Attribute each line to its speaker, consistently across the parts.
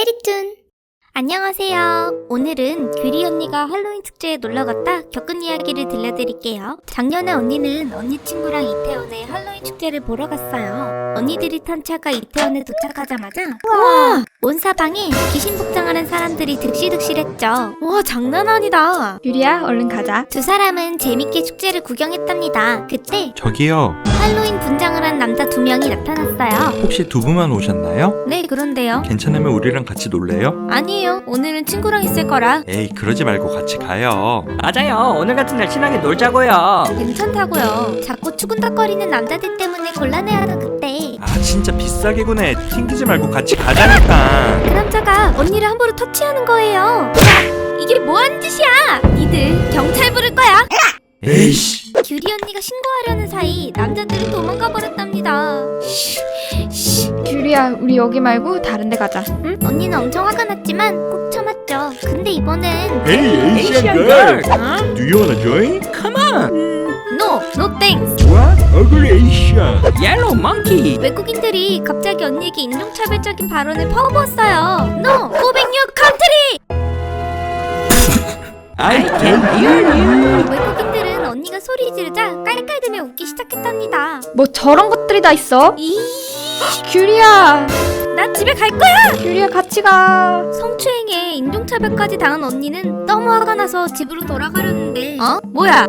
Speaker 1: 페리툰. 안녕하세요. 오늘은 규리 언니가 할로윈 축제에 놀러갔다 겪은 이야기를 들려드릴게요. 작년에 언니는 언니 친구랑 이태원에 할로윈 축제를 보러 갔어요. 언니들이 탄 차가 이태원에 도착하자마자 우와! 온 사방에 귀신 복장하는 사람들이 득실득실했죠.
Speaker 2: 와, 장난 아니다. 규리야, 얼른 가자.
Speaker 1: 두 사람은 재밌게 축제를 구경했답니다. 그때
Speaker 3: 저기요,
Speaker 1: 할로윈 분장을 한 남자 2명이 나타났어요.
Speaker 3: 혹시 두 분만 오셨나요?
Speaker 1: 네, 그런데요.
Speaker 3: 괜찮으면 우리랑 같이 놀래요?
Speaker 1: 아니에요. 오늘은 친구랑 있을 거라.
Speaker 3: 에이, 그러지 말고 같이 가요.
Speaker 4: 맞아요. 오늘 같은 날 친하게 놀자고요.
Speaker 1: 괜찮다고요. 자꾸 추근덕거리는 남자들 때문에 곤란해하던 그때
Speaker 3: 아, 진짜 비싸게 구네. 튕기지 말고 같이 가자니까.
Speaker 1: 그 남자가 언니를 함부로 터치하는 거예요. 야, 이게 뭐하는 짓이야? 니들 경찰 부를 거야.
Speaker 3: 에이씨.
Speaker 1: 규리 언니가 신고하려는 사이 남자들은 도망가 버렸답니다.
Speaker 2: 규리야, 우리 여기 말고 다른 데 가자. 응?
Speaker 1: 언니는 엄청 화가 났지만 꼭 참았죠. 근데 이번엔
Speaker 3: Hey, Asian girl. Do you wanna join?
Speaker 1: No thanks.
Speaker 3: What? Ugly Asian.
Speaker 4: 옐로우 몽키.
Speaker 1: 외국인들이 갑자기 언니에게 인종차별적인 발언을 퍼부었어요. No, go back your country.
Speaker 4: I can hear you.
Speaker 1: 외국인들은 언니가 소리 지르자 깔깔대며 웃기 시작했답니다.
Speaker 2: 뭐 저런 것들이 다 있어?
Speaker 1: 이,
Speaker 2: 규리야,
Speaker 1: 나 집에 갈 거야.
Speaker 2: 규리야 같이 가.
Speaker 1: 성추행에 인종차별까지 당한 언니는 너무 화가 나서 집으로 돌아가려는데 뭐야?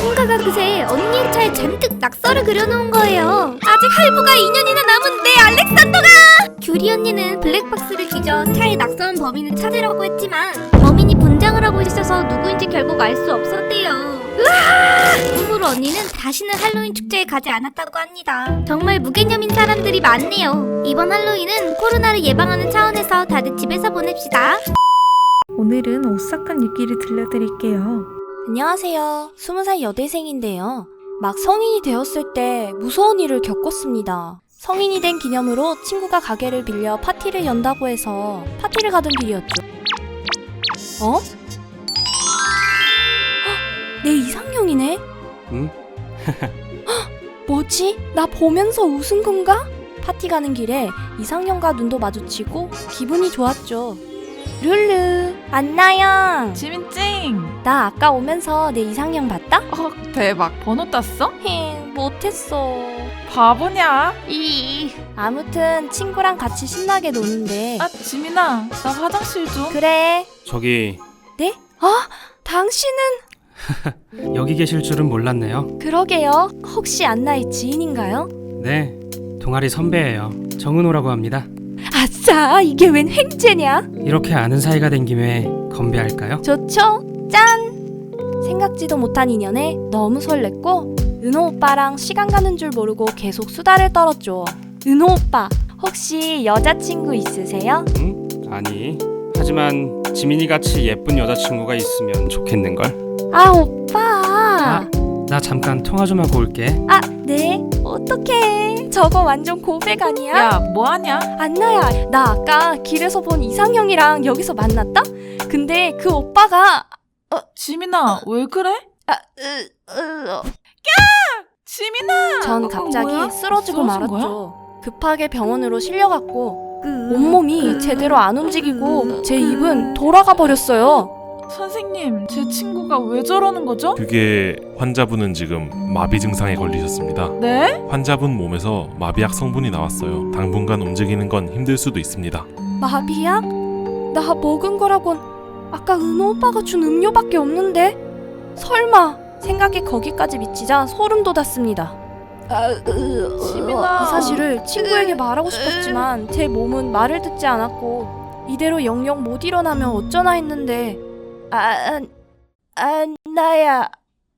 Speaker 1: 누군가가 그새 언니의 차에 잔뜩 낙서를 그려놓은 거예요. 아직 할부가 2년이나 남은 내 알렉산더가! 규리 언니는 블랙박스를 뒤져 차에 낙서한 범인을 찾으려고 했지만 범인이 분장을 하고 있어서 누구인지 결국 알 수 없었대요. 으아! 그 후로 언니는 다시는 할로윈 축제에 가지 않았다고 합니다. 정말 무개념인 사람들이 많네요. 이번 할로윈은 코로나를 예방하는 차원에서 다들 집에서 보냅시다.
Speaker 5: 오늘은 오싹한 얘기를 들려드릴게요.
Speaker 6: 안녕하세요. 20살 여대생인데요. 막 성인이 되었을 때 무서운 일을 겪었습니다. 성인이 된 기념으로 친구가 가게를 빌려 파티를 연다고 해서 파티를 가던 길이었죠. 어? 헉, 내 이상형이네?
Speaker 7: 응?
Speaker 6: 헉, 뭐지? 나 보면서 웃은 건가? 파티 가는 길에 이상형과 눈도 마주치고 기분이 좋았죠. 룰루, 안나영.
Speaker 8: 지민찡!
Speaker 6: 나 아까 오면서 내 이상형 봤다?
Speaker 8: 대박, 번호 땄어?
Speaker 6: 힝, 못했어.
Speaker 8: 바보냐?
Speaker 6: 아무튼 친구랑 같이 신나게 노는데.
Speaker 8: 아, 지민아, 나 화장실 좀.
Speaker 6: 그래.
Speaker 7: 저기
Speaker 6: 네? 당신은?
Speaker 7: 여기 계실 줄은 몰랐네요.
Speaker 6: 그러게요. 혹시 안나의 지인인가요?
Speaker 7: 네, 동아리 선배예요. 정은호라고 합니다.
Speaker 6: 아싸, 이게 웬 횡재냐?
Speaker 7: 이렇게 아는 사이가 된 김에 건배할까요?
Speaker 6: 좋죠? 짠! 생각지도 못한 인연에 너무 설렜고 은호 오빠랑 시간 가는 줄 모르고 계속 수다를 떨었죠. 은호 오빠, 혹시 여자친구 있으세요?
Speaker 7: 응? 아니, 하지만 지민이같이 예쁜 여자친구가 있으면 좋겠는걸?
Speaker 6: 아, 오빠.
Speaker 7: 나 잠깐 통화 좀 하고 올게.
Speaker 6: 아, 네. 어떡해. 저거 완전 고백 아니야?
Speaker 8: 야, 뭐하냐?
Speaker 6: 안나야, 나 아까 길에서 본 이상형이랑 여기서 만났다? 근데 그 오빠가
Speaker 8: 지민아, 왜 그래? 지민아!
Speaker 6: 전 갑자기
Speaker 8: 뭐야?
Speaker 6: 쓰러지고
Speaker 8: 쓰러진
Speaker 6: 말았죠. 급하게 병원으로 실려갔고 온몸이 제대로 안 움직이고 제 입은 돌아가 버렸어요.
Speaker 8: 선생님, 제 친구가 왜 저러는 거죠?
Speaker 9: 그게 환자분은 지금 마비 증상에 걸리셨습니다.
Speaker 8: 네?
Speaker 9: 환자분 몸에서 마비약 성분이 나왔어요. 당분간 움직이는 건 힘들 수도 있습니다.
Speaker 6: 마비약? 나 먹은 거라곤 아까 은호 오빠가 준 음료밖에 없는데? 설마 생각이 거기까지 미치자 소름 돋았습니다.
Speaker 8: 지민아.
Speaker 6: 이 사실을 친구에게 말하고 싶었지만 제 몸은 말을 듣지 않았고 이대로 영영 못 일어나면 어쩌나 했는데 안나야.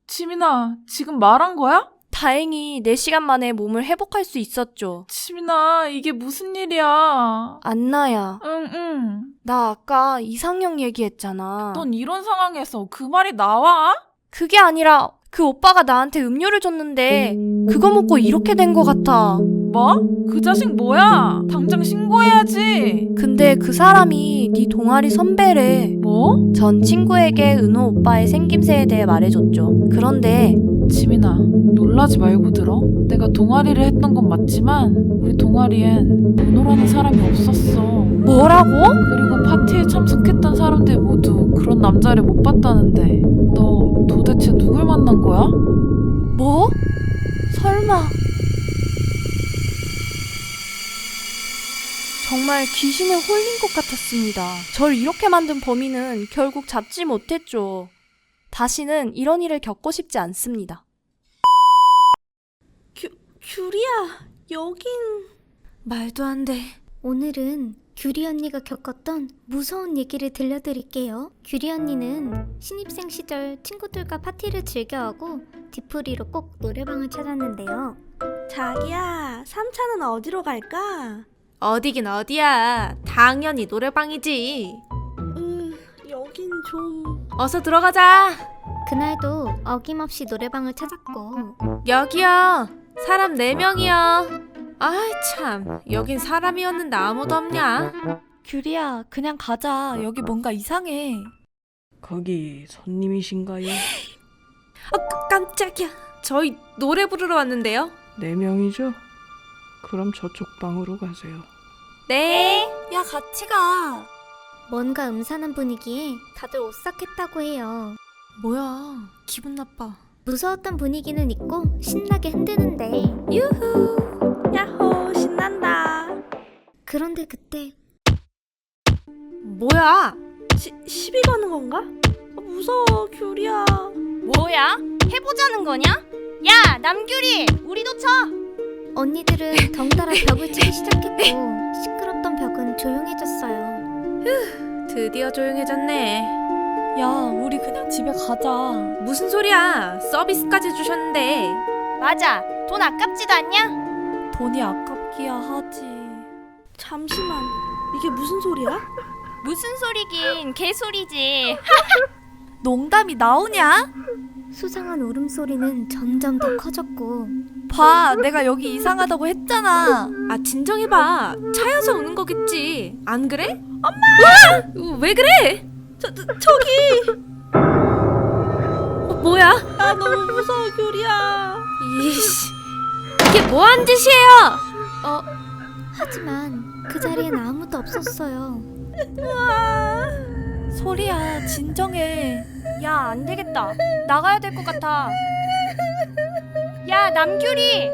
Speaker 8: 지민아, 지금 말한 거야?
Speaker 6: 다행히 4시간 만에 몸을 회복할 수 있었죠.
Speaker 8: 지민아, 이게 무슨 일이야?
Speaker 6: 안나야,
Speaker 8: 응.
Speaker 6: 나 아까 이상형 얘기했잖아.
Speaker 8: 넌 이런 상황에서 그 말이 나와?
Speaker 6: 그게 아니라 그 오빠가 나한테 음료를 줬는데 그거 먹고 이렇게 된 것 같아.
Speaker 8: 뭐? 그 자식 뭐야? 당장 신고해야지.
Speaker 6: 근데 그 사람이 네 동아리 선배래.
Speaker 8: 뭐?
Speaker 6: 전 친구에게 은호 오빠의 생김새에 대해 말해줬죠. 그런데
Speaker 8: 지민아, 놀라지 말고 들어. 내가 동아리를 했던 건 맞지만 우리 동아리엔 은호라는 사람이 없었어.
Speaker 6: 뭐라?
Speaker 8: 뭐라고? 그리고 파티에 참석했던 사람들 모두 그런 남자를 못 봤다는데 너 도대체 누굴 만난 거야?
Speaker 6: 뭐? 설마. 정말 귀신에 홀린 것 같았습니다. 절 이렇게 만든 범인은 결국 잡지 못했죠. 다시는 이런 일을 겪고 싶지 않습니다. 큐리야, 여긴... 말도 안 돼.
Speaker 1: 오늘은 규리 언니가 겪었던 무서운 얘기를 들려드릴게요. 규리 언니는 신입생 시절 친구들과 파티를 즐겨하고 뒤풀이로 꼭 노래방을 찾았는데요.
Speaker 6: 자기야, 3차는 어디로 갈까?
Speaker 1: 어디긴 어디야. 당연히 노래방이지.
Speaker 6: 여긴 좀...
Speaker 1: 어서 들어가자. 그날도 어김없이 노래방을 찾았고 여기요. 사람 4명이요. 아이 참, 여긴 사람이었는데 아무도 없냐?
Speaker 6: 규리야, 그냥 가자. 여기 뭔가 이상해.
Speaker 4: 거기 손님이신가요?
Speaker 1: 깜짝이야. 저희 노래 부르러 왔는데요.
Speaker 4: 4명이죠? 그럼 저쪽 방으로 가세요.
Speaker 1: 네.
Speaker 6: 야, 같이 가.
Speaker 1: 뭔가 음산한 분위기에 다들 오싹했다고 해요.
Speaker 6: 뭐야, 기분 나빠.
Speaker 1: 무서웠던 분위기는 있고 신나게 흔드는데
Speaker 6: 유후, 야호, 신난다.
Speaker 1: 그런데 그때
Speaker 6: 뭐야? 시비 거는 건가? 무서워, 규리야.
Speaker 1: 뭐야? 해보자는 거냐? 야, 남규리! 우리도 쳐! 언니들은 덩달아 벽을 치기 시작했고 시끄럽던 벽은 조용해졌어요.
Speaker 10: 드디어 조용해졌네.
Speaker 6: 야, 우리 그냥 집에 가자.
Speaker 10: 무슨 소리야? 서비스까지 주셨는데.
Speaker 1: 맞아. 돈 아깝지도 않냐?
Speaker 6: 돈이 아깝기야 하지. 잠시만, 이게 무슨 소리야?
Speaker 1: 무슨 소리긴 개소리지.
Speaker 6: 농담이 나오냐?
Speaker 1: 수상한 울음소리는 점점 더 커졌고
Speaker 6: 봐, 내가 여기 이상하다고 했잖아.
Speaker 10: 아, 진정해봐. 차여서 우는 거겠지. 안 그래? 엄마! 왜 그래?
Speaker 6: 저기.
Speaker 10: 뭐야?
Speaker 6: 아, 너무 무서워, 규리야.
Speaker 10: 이씨, 이게 뭐한 짓이에요?
Speaker 1: 하지만 그 자리엔 아무도 없었어요.
Speaker 6: 소리야, 진정해.
Speaker 1: 야, 안 되겠다. 나가야 될 것 같아. 야, 남규리!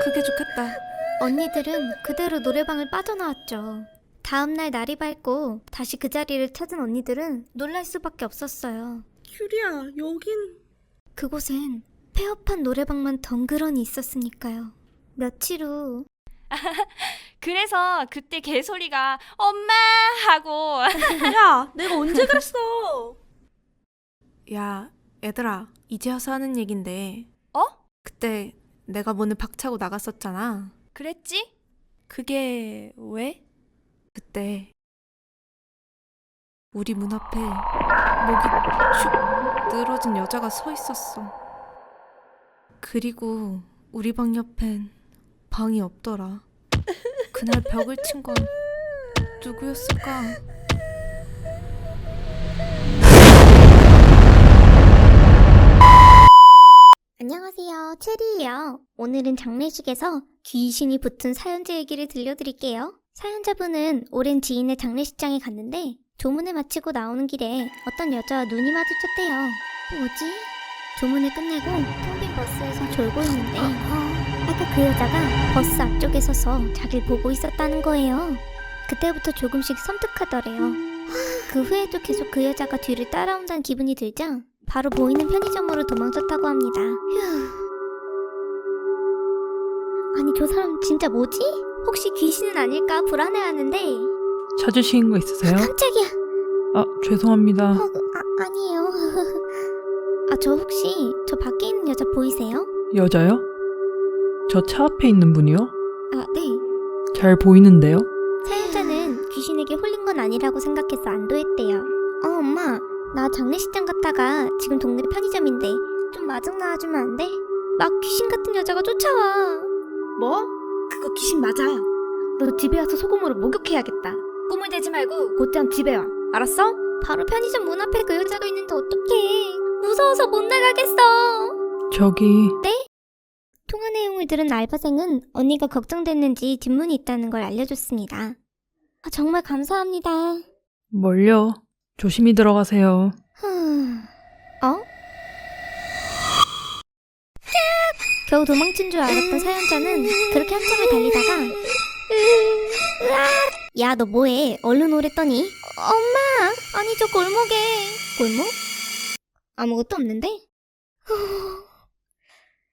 Speaker 10: 그게 좋겠다.
Speaker 1: 언니들은 그대로 노래방을 빠져나왔죠. 다음날 날이 밝고 다시 그 자리를 찾은 언니들은 놀랄 수밖에 없었어요.
Speaker 6: 규리야, 여긴...
Speaker 1: 그곳엔 폐업한 노래방만 덩그러니 있었으니까요. 며칠 후
Speaker 8: 그래서 그때 개소리가 엄마 하고
Speaker 6: 야, 내가 언제 그랬어?
Speaker 10: 야, 얘들아, 이제 와서 하는 얘긴데. 그때 내가 문을 박차고 나갔었잖아.
Speaker 6: 그랬지? 그게 왜?
Speaker 10: 그때 우리 문 앞에 목이 축 늘어진 여자가 서 있었어. 그리고 우리 방 옆엔 방이 없더라. 그날 벽을 친 건 누구였을까?
Speaker 1: 안녕하세요, 체리예요. 오늘은 장례식에서 귀신이 붙은 사연자 얘기를 들려드릴게요. 사연자분은 오랜 지인의 장례식장에 갔는데 조문을 마치고 나오는 길에 어떤 여자와 눈이 마주쳤대요. 뭐지? 조문을 끝내고 텅 빈 버스에서 졸고 있는데 아까 그 여자가 버스 앞쪽에 서서 자기를 보고 있었다는 거예요. 그때부터 조금씩 섬뜩하더래요. 그 후에도 계속 그 여자가 뒤를 따라온다는 기분이 들자 바로 보이는 편의점으로 도망쳤다고 합니다. 아니, 저 사람 진짜 뭐지? 혹시 귀신은 아닐까 불안해하는데.
Speaker 11: 찾으신 거 있으세요?
Speaker 1: 깜짝이야.
Speaker 11: 아, 죄송합니다.
Speaker 1: 아니에요. 저 혹시 저 밖에 있는 여자 보이세요?
Speaker 11: 여자요? 저 차 앞에 있는 분이요?
Speaker 1: 네.
Speaker 11: 잘 보이는데요?
Speaker 1: 사연자는 귀신에게 홀린 건 아니라고 생각해서 안도했대요. 엄마, 나 장례식장 갔다가 지금 동네 편의점인데 좀 마중 나와주면 안 돼? 막 귀신 같은 여자가 쫓아와. 뭐? 그거 귀신 맞아요. 너 집에 와서 소금으로 목욕해야겠다. 꿈을 대지 말고 곧장 집에 와. 알았어? 바로 편의점 문 앞에 그 여자가 있는데 어떡해. 무서워서 못 나가겠어.
Speaker 11: 저기...
Speaker 1: 네? 통화 내용을 들은 알바생은 언니가 걱정됐는지 뒷문이 있다는 걸 알려줬습니다. 정말 감사합니다.
Speaker 11: 뭘요? 조심히 들어가세요.
Speaker 1: 어? 겨우 도망친 줄 알았던 사연자는 그렇게 한참을 달리다가 야, 너 뭐해? 얼른 오랬더니 엄마! 아니 저 골목에 골목? 아무것도 없는데?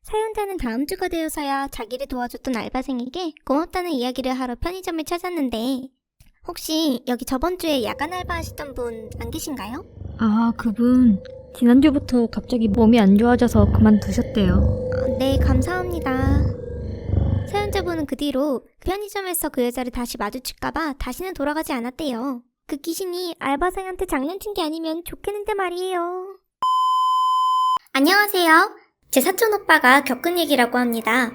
Speaker 1: 사연자는 다음 주가 되어서야 자기를 도와줬던 알바생에게 고맙다는 이야기를 하러 편의점을 찾았는데 혹시 여기 저번 주에 야간 알바 하시던 분 안 계신가요?
Speaker 2: 아, 그분 지난주부터 갑자기 몸이 안 좋아져서 그만두셨대요.
Speaker 1: 네, 감사합니다. 사연자분은 그 뒤로 편의점에서 그 여자를 다시 마주칠까봐 다시는 돌아가지 않았대요. 그 귀신이 알바생한테 장난친 게 아니면 좋겠는데 말이에요. 안녕하세요. 제 사촌 오빠가 겪은 얘기라고 합니다.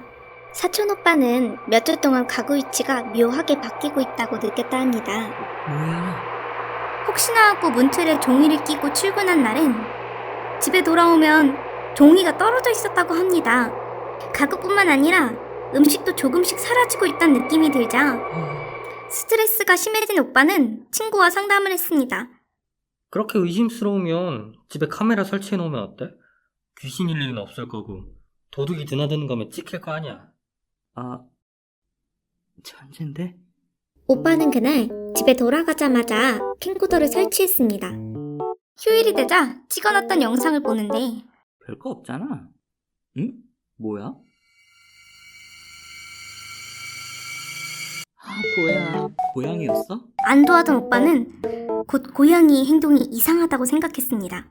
Speaker 1: 사촌 오빠는 몇 주 동안 가구 위치가 묘하게 바뀌고 있다고 느꼈다 합니다.
Speaker 4: 뭐야?
Speaker 1: 혹시나 하고 문틀에 종이를 끼고 출근한 날엔 집에 돌아오면 종이가 떨어져 있었다고 합니다. 가구뿐만 아니라 음식도 조금씩 사라지고 있다는 느낌이 들자 스트레스가 심해진 오빠는 친구와 상담을 했습니다.
Speaker 12: 그렇게 의심스러우면 집에 카메라 설치해 놓으면 어때? 귀신일 일은 없을 거고 도둑이 드나드는 거면 찍힐 거 아니야. 아, 천재인데?
Speaker 1: 오빠는 그날 집에 돌아가자마자 캠코더를 설치했습니다. 휴일이 되자 찍어놨던 영상을 보는데
Speaker 12: 별거 없잖아. 응? 뭐야? 아, 뭐야? 고양이였어?
Speaker 1: 안 도와준 오빠는 곧 고양이의 행동이 이상하다고 생각했습니다.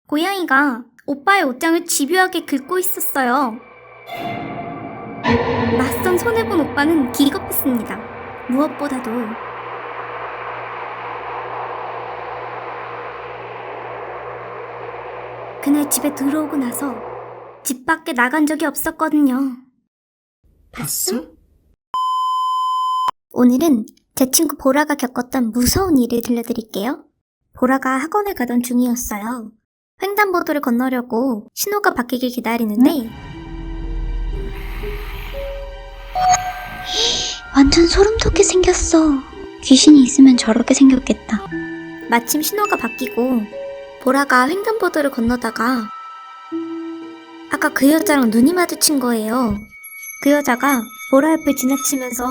Speaker 1: 고양이가 오빠의 옷장을 집요하게 긁고 있었어요. 낯선 손을 본 오빠는 기겁했습니다. 무엇보다도 그날 집에 들어오고 나서 집 밖에 나간 적이 없었거든요. 봤어? 오늘은 제 친구 보라가 겪었던 무서운 일을 들려드릴게요. 보라가 학원에 가던 중이었어요. 횡단보도를 건너려고 신호가 바뀌길 기다리는데
Speaker 13: 완전 소름 돋게 생겼어. 귀신이 있으면 저렇게 생겼겠다.
Speaker 1: 마침 신호가 바뀌고 보라가 횡단보도를 건너다가 아까 그 여자랑 눈이 마주친 거예요. 그 여자가 보라 옆을 지나치면서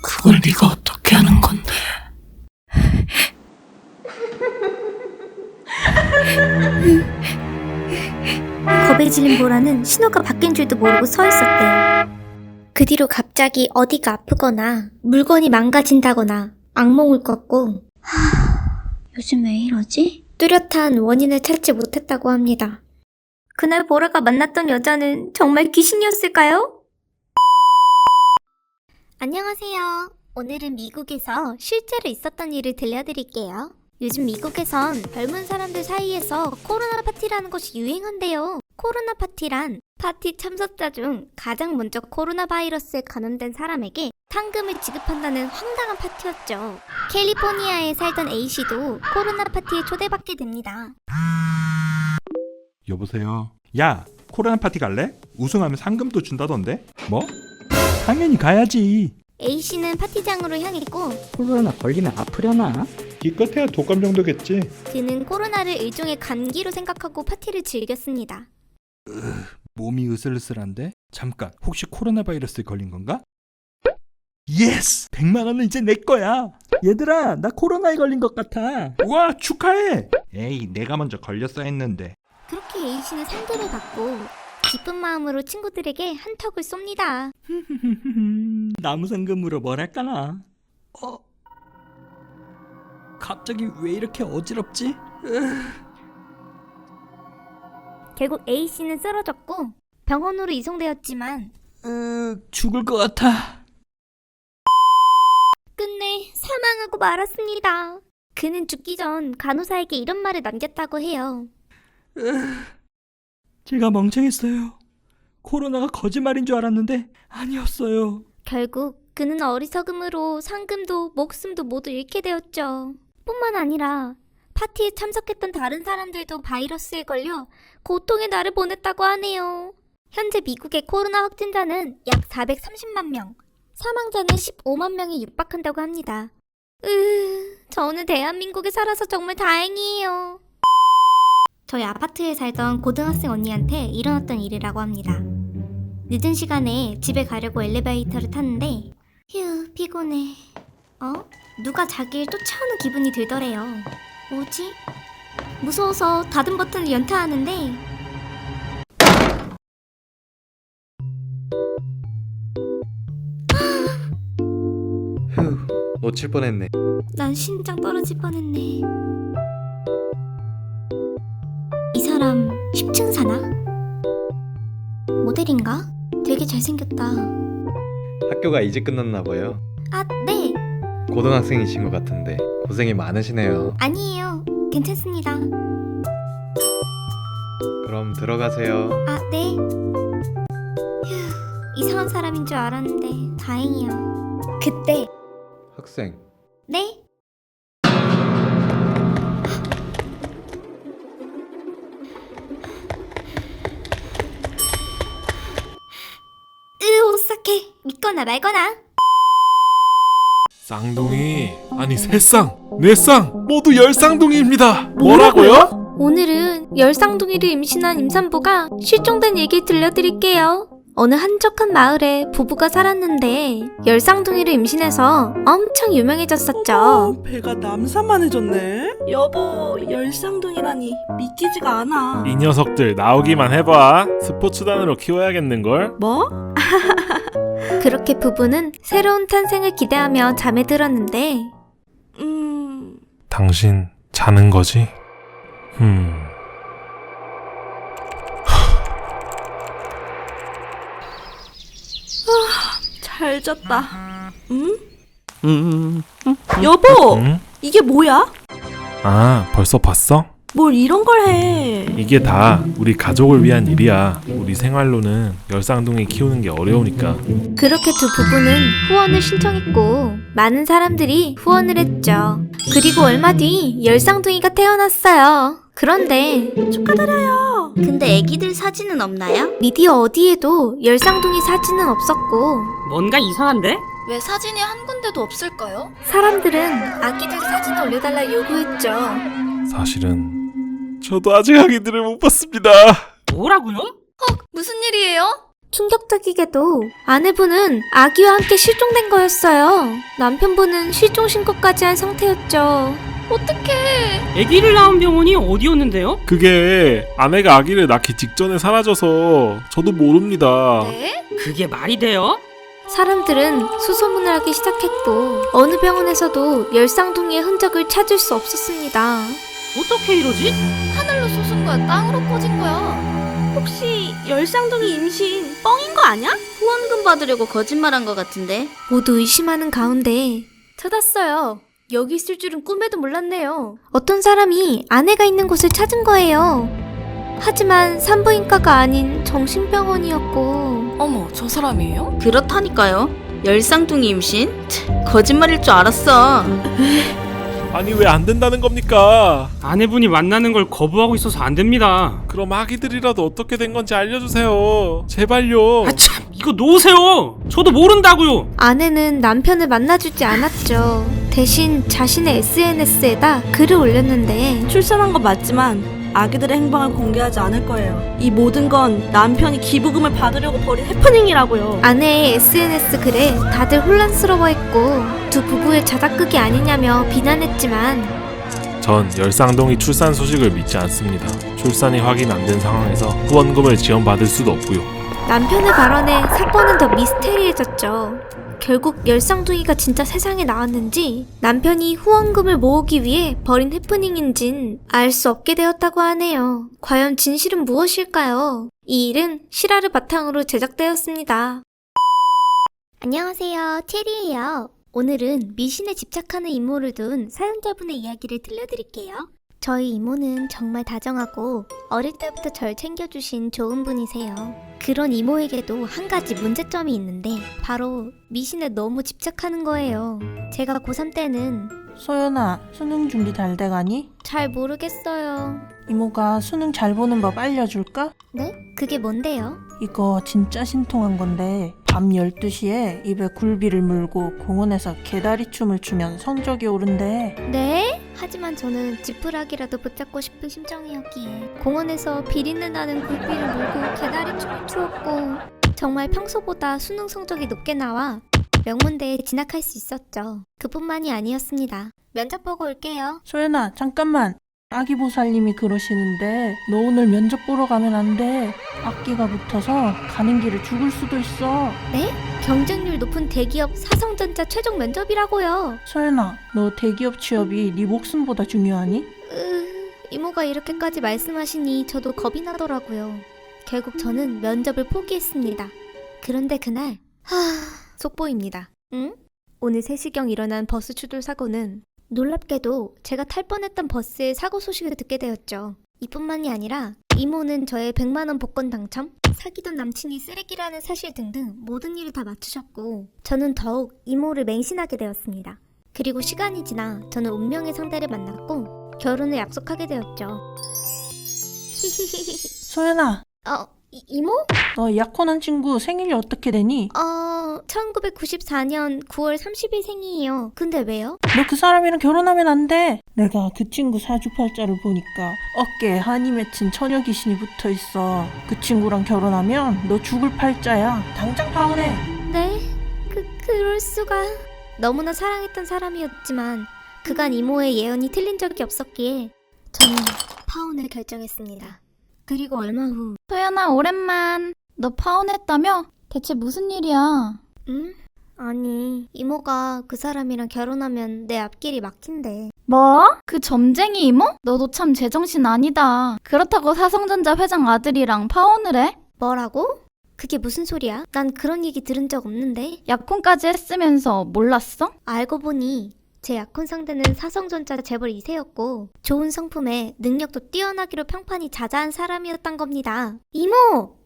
Speaker 4: 그걸 네가 어떻게 하는 건데?
Speaker 1: 겁에 질린 보라는 신호가 바뀐 줄도 모르고 서 있었대요. 그 뒤로 갑자기 어디가 아프거나 물건이 망가진다거나 악몽을 꿨고
Speaker 13: 요즘 왜 이러지?
Speaker 1: 뚜렷한 원인을 찾지 못했다고 합니다. 그날 보라가 만났던 여자는 정말 귀신이었을까요? 안녕하세요. 오늘은 미국에서 실제로 있었던 일을 들려드릴게요. 요즘 미국에선 젊은 사람들 사이에서 코로나 파티라는 것이 유행한대요. 코로나 파티란 파티 참석자 중 가장 먼저 코로나 바이러스에 감염된 사람에게 상금을 지급한다는 황당한 파티였죠. 캘리포니아에 살던 A씨도 코로나 파티에 초대받게 됩니다.
Speaker 3: 여보세요. 야, 코로나 파티 갈래? 우승하면 상금도 준다던데? 뭐? 당연히 가야지.
Speaker 1: A씨는 파티장으로 향했고
Speaker 12: 코로나 걸리면 아프려나?
Speaker 3: 기껏해야 독감 정도겠지.
Speaker 1: 그는 코로나를 일종의 감기로 생각하고 파티를 즐겼습니다.
Speaker 3: 몸이 으슬으슬한데? 잠깐, 혹시 코로나 바이러스에 걸린 건가? 예스! 100만 원은 이제 내 거야. 얘들아, 나 코로나에 걸린 것 같아. 우와, 축하해. 에이, 내가 먼저 걸렸어 했는데.
Speaker 1: 그렇게 A씨는 상금을 받고 기쁜 마음으로 친구들에게 한턱을 쏩니다.
Speaker 12: 나무 상금으로 뭘 할까나? 갑자기 왜 이렇게 어지럽지?
Speaker 1: 결국 A씨는 쓰러졌고 병원으로 이송되었지만
Speaker 12: 죽을 것 같아.
Speaker 1: 끝내 사망하고 말았습니다. 그는 죽기 전 간호사에게 이런 말을 남겼다고 해요.
Speaker 12: 제가 멍청했어요. 코로나가 거짓말인 줄 알았는데 아니었어요.
Speaker 1: 결국 그는 어리석음으로 상금도 목숨도 모두 잃게 되었죠. 뿐만 아니라 파티에 참석했던 다른 사람들도 바이러스에 걸려 고통의 날을 보냈다고 하네요. 현재 미국의 코로나 확진자는 약 430만 명, 사망자는 15만 명에 육박한다고 합니다. 저는 대한민국에 살아서 정말 다행이에요. 저희 아파트에 살던 고등학생 언니한테 일어났던 일이라고 합니다. 늦은 시간에 집에 가려고 엘리베이터를 탔는데 휴, 피곤해. 누가 자기를 쫓아오는 기분이 들더래요. 뭐지? 무서워서 닫은 버튼을 연타하는데
Speaker 14: 휴, 놓칠 뻔했네.
Speaker 1: 난 심장 떨어질 뻔했네. 이 사람 10층 사나? 모델인가? 되게 잘생겼다.
Speaker 14: 학교가 이제 끝났나 봐요.
Speaker 1: 아, 네.
Speaker 14: 고등학생이신 것 같은데 고생이 많으시네요.
Speaker 1: 아니에요. 괜찮습니다.
Speaker 14: 그럼 들어가세요.
Speaker 1: 아, 네. 휴, 이상한 사람인 줄 알았는데 다행이야. 그때
Speaker 14: 학생,
Speaker 1: 네? 오싹해. 믿거나 말거나.
Speaker 9: 쌍둥이, 아니 새쌍, 뇌쌍 모두 열쌍둥이입니다. 뭐라고요?
Speaker 1: 오늘은 열쌍둥이를 임신한 임산부가 실종된 얘기 들려드릴게요. 어느 한적한 마을에 부부가 살았는데 열쌍둥이를 임신해서 엄청 유명해졌었죠.
Speaker 15: 배가 남산만해졌네. 여보, 열쌍둥이라니 믿기지가 않아.
Speaker 9: 이 녀석들 나오기만 해봐. 스포츠단으로 키워야겠는걸?
Speaker 15: 뭐?
Speaker 1: 그렇게 부부는 새로운 탄생을 기대하며 잠에 들었는데
Speaker 9: 당신 자는 거지?
Speaker 15: 잘 잤다. 응? 여보!
Speaker 9: 응?
Speaker 15: 이게 뭐야?
Speaker 9: 아, 벌써 봤어?
Speaker 15: 뭘 이런 걸 해.
Speaker 9: 이게 다 우리 가족을 위한 일이야. 우리 생활로는 열쌍둥이 키우는 게 어려우니까.
Speaker 1: 그렇게 두 부부는 후원을 신청했고 많은 사람들이 후원을 했죠. 그리고 얼마 뒤 열쌍둥이가 태어났어요. 그런데
Speaker 15: 축하드려요.
Speaker 13: 근데 애기들 사진은 없나요?
Speaker 1: 미디어 어디에도 열쌍둥이 사진은 없었고
Speaker 12: 뭔가 이상한데?
Speaker 10: 왜 사진이 한 군데도 없을까요?
Speaker 1: 사람들은 아기들 사진 올려달라 요구했죠.
Speaker 9: 사실은 저도 아직 아기들을 못 봤습니다.
Speaker 12: 뭐라고요?
Speaker 10: 무슨 일이에요?
Speaker 1: 충격적이게도 아내분은 아기와 함께 실종된 거였어요. 남편분은 실종 신고까지 한 상태였죠.
Speaker 10: 어떡해.
Speaker 12: 아기를 낳은 병원이 어디였는데요?
Speaker 9: 그게 아내가 아기를 낳기 직전에 사라져서 저도 모릅니다.
Speaker 10: 네?
Speaker 12: 그게 말이 돼요?
Speaker 1: 사람들은 수소문을 하기 시작했고 어느 병원에서도 열쌍둥이의 흔적을 찾을 수 없었습니다.
Speaker 12: 어떻게 이러지?
Speaker 10: 하늘로 솟은 거야? 땅으로 퍼진 거야?
Speaker 15: 혹시 열쌍둥이 임신 뻥인 거 아니야?
Speaker 13: 후원금 받으려고 거짓말한 것 같은데.
Speaker 1: 모두 의심하는 가운데 찾았어요. 여기 있을 줄은 꿈에도 몰랐네요. 어떤 사람이 아내가 있는 곳을 찾은 거예요. 하지만 산부인과가 아닌 정신병원이었고.
Speaker 10: 어머, 저 사람이에요?
Speaker 13: 그렇다니까요. 열쌍둥이 임신? 거짓말일 줄 알았어.
Speaker 9: 아니 왜 안 된다는 겁니까?
Speaker 12: 아내분이 만나는 걸 거부하고 있어서 안 됩니다.
Speaker 9: 그럼 아기들이라도 어떻게 된 건지 알려주세요. 제발요.
Speaker 12: 아 참, 이거 놓으세요. 저도 모른다고요.
Speaker 1: 아내는 남편을 만나주지 않았죠. 대신 자신의 SNS에다 글을 올렸는데
Speaker 15: 출산한 건 맞지만 아기들의 행방을 공개하지 않을 거예요. 이 모든 건 남편이 기부금을 받으려고 벌인 해프닝이라고요.
Speaker 1: 아내의 SNS 글에 다들 혼란스러워했고 두 부부의 자작극이 아니냐며 비난했지만
Speaker 9: 전 열쌍둥이 출산 소식을 믿지 않습니다. 출산이 확인 안 된 상황에서 후원금을 지원받을 수도 없고요.
Speaker 1: 남편의 발언에 사건은 더 미스테리해졌죠. 결국 열쌍둥이가 진짜 세상에 나왔는지 남편이 후원금을 모으기 위해 벌인 해프닝인진 알 수 없게 되었다고 하네요. 과연 진실은 무엇일까요? 이 일은 실화를 바탕으로 제작되었습니다. 안녕하세요, 체리예요. 오늘은 미신에 집착하는 이모를 둔 사연자분의 이야기를 들려드릴게요. 저희 이모는 정말 다정하고 어릴 때부터 절 챙겨주신 좋은 분이세요. 그런 이모에게도 한 가지 문제점이 있는데 바로 미신에 너무 집착하는 거예요. 제가 고3 때는
Speaker 15: 소연아, 수능 준비 잘 돼가니?
Speaker 1: 잘 모르겠어요.
Speaker 15: 이모가 수능 잘 보는 법 알려줄까?
Speaker 1: 네? 그게 뭔데요?
Speaker 5: 이거 진짜 신통한 건데 밤 12시에 입에 굴비를 물고 공원에서 개다리 춤을 추면 성적이 오른대.
Speaker 1: 네? 하지만 저는 지푸라기라도 붙잡고 싶은 심정이었기에 공원에서 비린내 나는 굴비를 물고 개다리 춤을 추었고 정말 평소보다 수능 성적이 높게 나와 명문대에 진학할 수 있었죠. 그뿐만이 아니었습니다. 면접 보고 올게요.
Speaker 5: 소연아, 잠깐만. 아기보살님이 그러시는데 너 오늘 면접 보러 가면 안 돼. 악기가 붙어서 가는 길에 죽을 수도 있어.
Speaker 1: 네? 경쟁률 높은 대기업 사성전자 최종 면접이라고요.
Speaker 5: 소연아, 너 대기업 취업이 네 목숨보다 중요하니?
Speaker 1: 이모가 이렇게까지 말씀하시니 저도 겁이 나더라고요. 결국 저는 면접을 포기했습니다. 그런데 그날 속보입니다. 응? 오늘 3시경 일어난 버스 추돌 사고는 놀랍게도 제가 탈 뻔했던 버스의 사고 소식을 듣게 되었죠. 이뿐만이 아니라 이모는 저의 100만원 복권 당첨, 사귀던 남친이 쓰레기라는 사실 등등 모든 일을 다 맞추셨고 저는 더욱 이모를 맹신하게 되었습니다. 그리고 시간이 지나 저는 운명의 상대를 만났고 결혼을 약속하게 되었죠.
Speaker 5: 소연아.
Speaker 1: 이모?
Speaker 5: 너 약혼한 친구 생일이 어떻게 되니?
Speaker 1: 1994년 9월 30일 생이에요. 근데 왜요?
Speaker 5: 너 그 사람이랑 결혼하면 안 돼. 내가 그 친구 사주팔자를 보니까 어깨에 한이 맺힌 처녀 귀신이 붙어 있어. 그 친구랑 결혼하면 너 죽을 팔자야. 당장 파혼해.
Speaker 1: 네? 그럴 수가. 너무나 사랑했던 사람이었지만 그간 이모의 예언이 틀린 적이 없었기에 저는 파혼을 결정했습니다. 그리고 얼마 후
Speaker 2: 소연아, 오랜만. 너 파혼했다며? 대체 무슨 일이야?
Speaker 1: 응? 아니, 이모가 그 사람이랑 결혼하면 내 앞길이 막힌대.
Speaker 2: 뭐? 그 점쟁이 이모? 너도 참 제정신 아니다. 그렇다고 사성전자 회장 아들이랑 파혼을 해?
Speaker 1: 뭐라고? 그게 무슨 소리야? 난 그런 얘기 들은 적 없는데.
Speaker 2: 약혼까지 했으면서 몰랐어?
Speaker 1: 알고 보니 제 약혼 상대는 사성전자 재벌 2세였고 좋은 성품에 능력도 뛰어나기로 평판이 자자한 사람이었단 겁니다. 이모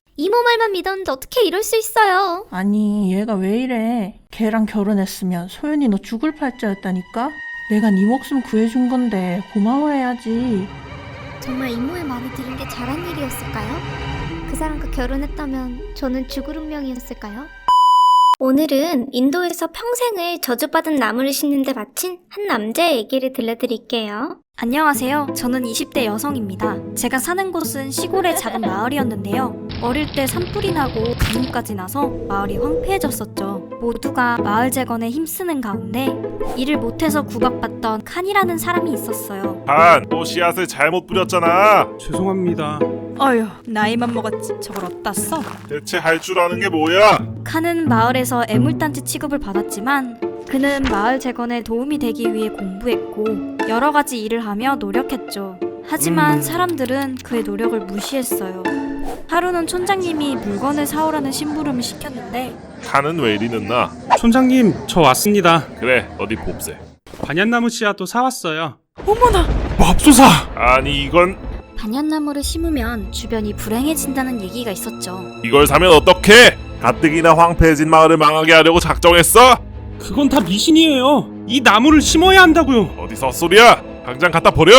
Speaker 1: 말만 믿었는데 어떻게 이럴 수 있어요?
Speaker 5: 아니, 얘가 왜 이래. 걔랑 결혼했으면 소연이 너 죽을 팔자였다니까? 내가 네 목숨 구해준 건데 고마워해야지.
Speaker 1: 정말 이모의 말을 들은 게 잘한 일이었을까요? 그 사람과 결혼했다면 저는 죽을 운명이었을까요? 오늘은 인도에서 평생을 저주받은 나무를 심는 데 바친 한 남자의 얘기를 들려드릴게요.
Speaker 6: 안녕하세요. 저는 20대 여성입니다. 제가 사는 곳은 시골의 작은 마을이었는데요. 어릴 때 산불이 나고 가뭄까지 나서 마을이 황폐해졌었죠. 모두가 마을 재건에 힘쓰는 가운데 일을 못해서 구박받던 칸이라는 사람이 있었어요.
Speaker 9: 칸, 너 씨앗을 잘못 뿌렸잖아.
Speaker 7: 죄송합니다.
Speaker 16: 어휴, 나이만 먹었지 저걸 어디다 써?
Speaker 9: 대체 할 줄 아는 게 뭐야?
Speaker 6: 칸은 마을에서 애물단지 취급을 받았지만 그는 마을 재건에 도움이 되기 위해 공부했고 여러 가지 일을 하며 노력했죠. 하지만 사람들은 그의 노력을 무시했어요. 하루는 촌장님이 물건을 사오라는 심부름을 시켰는데
Speaker 9: 칸은 왜 이리 늦나?
Speaker 7: 촌장님, 저 왔습니다.
Speaker 9: 그래, 어디 봅세.
Speaker 7: 반얀나무 씨앗도 사왔어요.
Speaker 16: 어머나!
Speaker 9: 맙소사! 아니 이건...
Speaker 6: 반얀나무를 심으면 주변이 불행해진다는 얘기가 있었죠.
Speaker 9: 이걸 사면 어떡해? 가뜩이나 황폐해진 마을을 망하게 하려고 작정했어?
Speaker 7: 그건 다 미신이에요. 이 나무를 심어야 한다고요.
Speaker 9: 어디서 헛소리야? 당장 갖다 버려!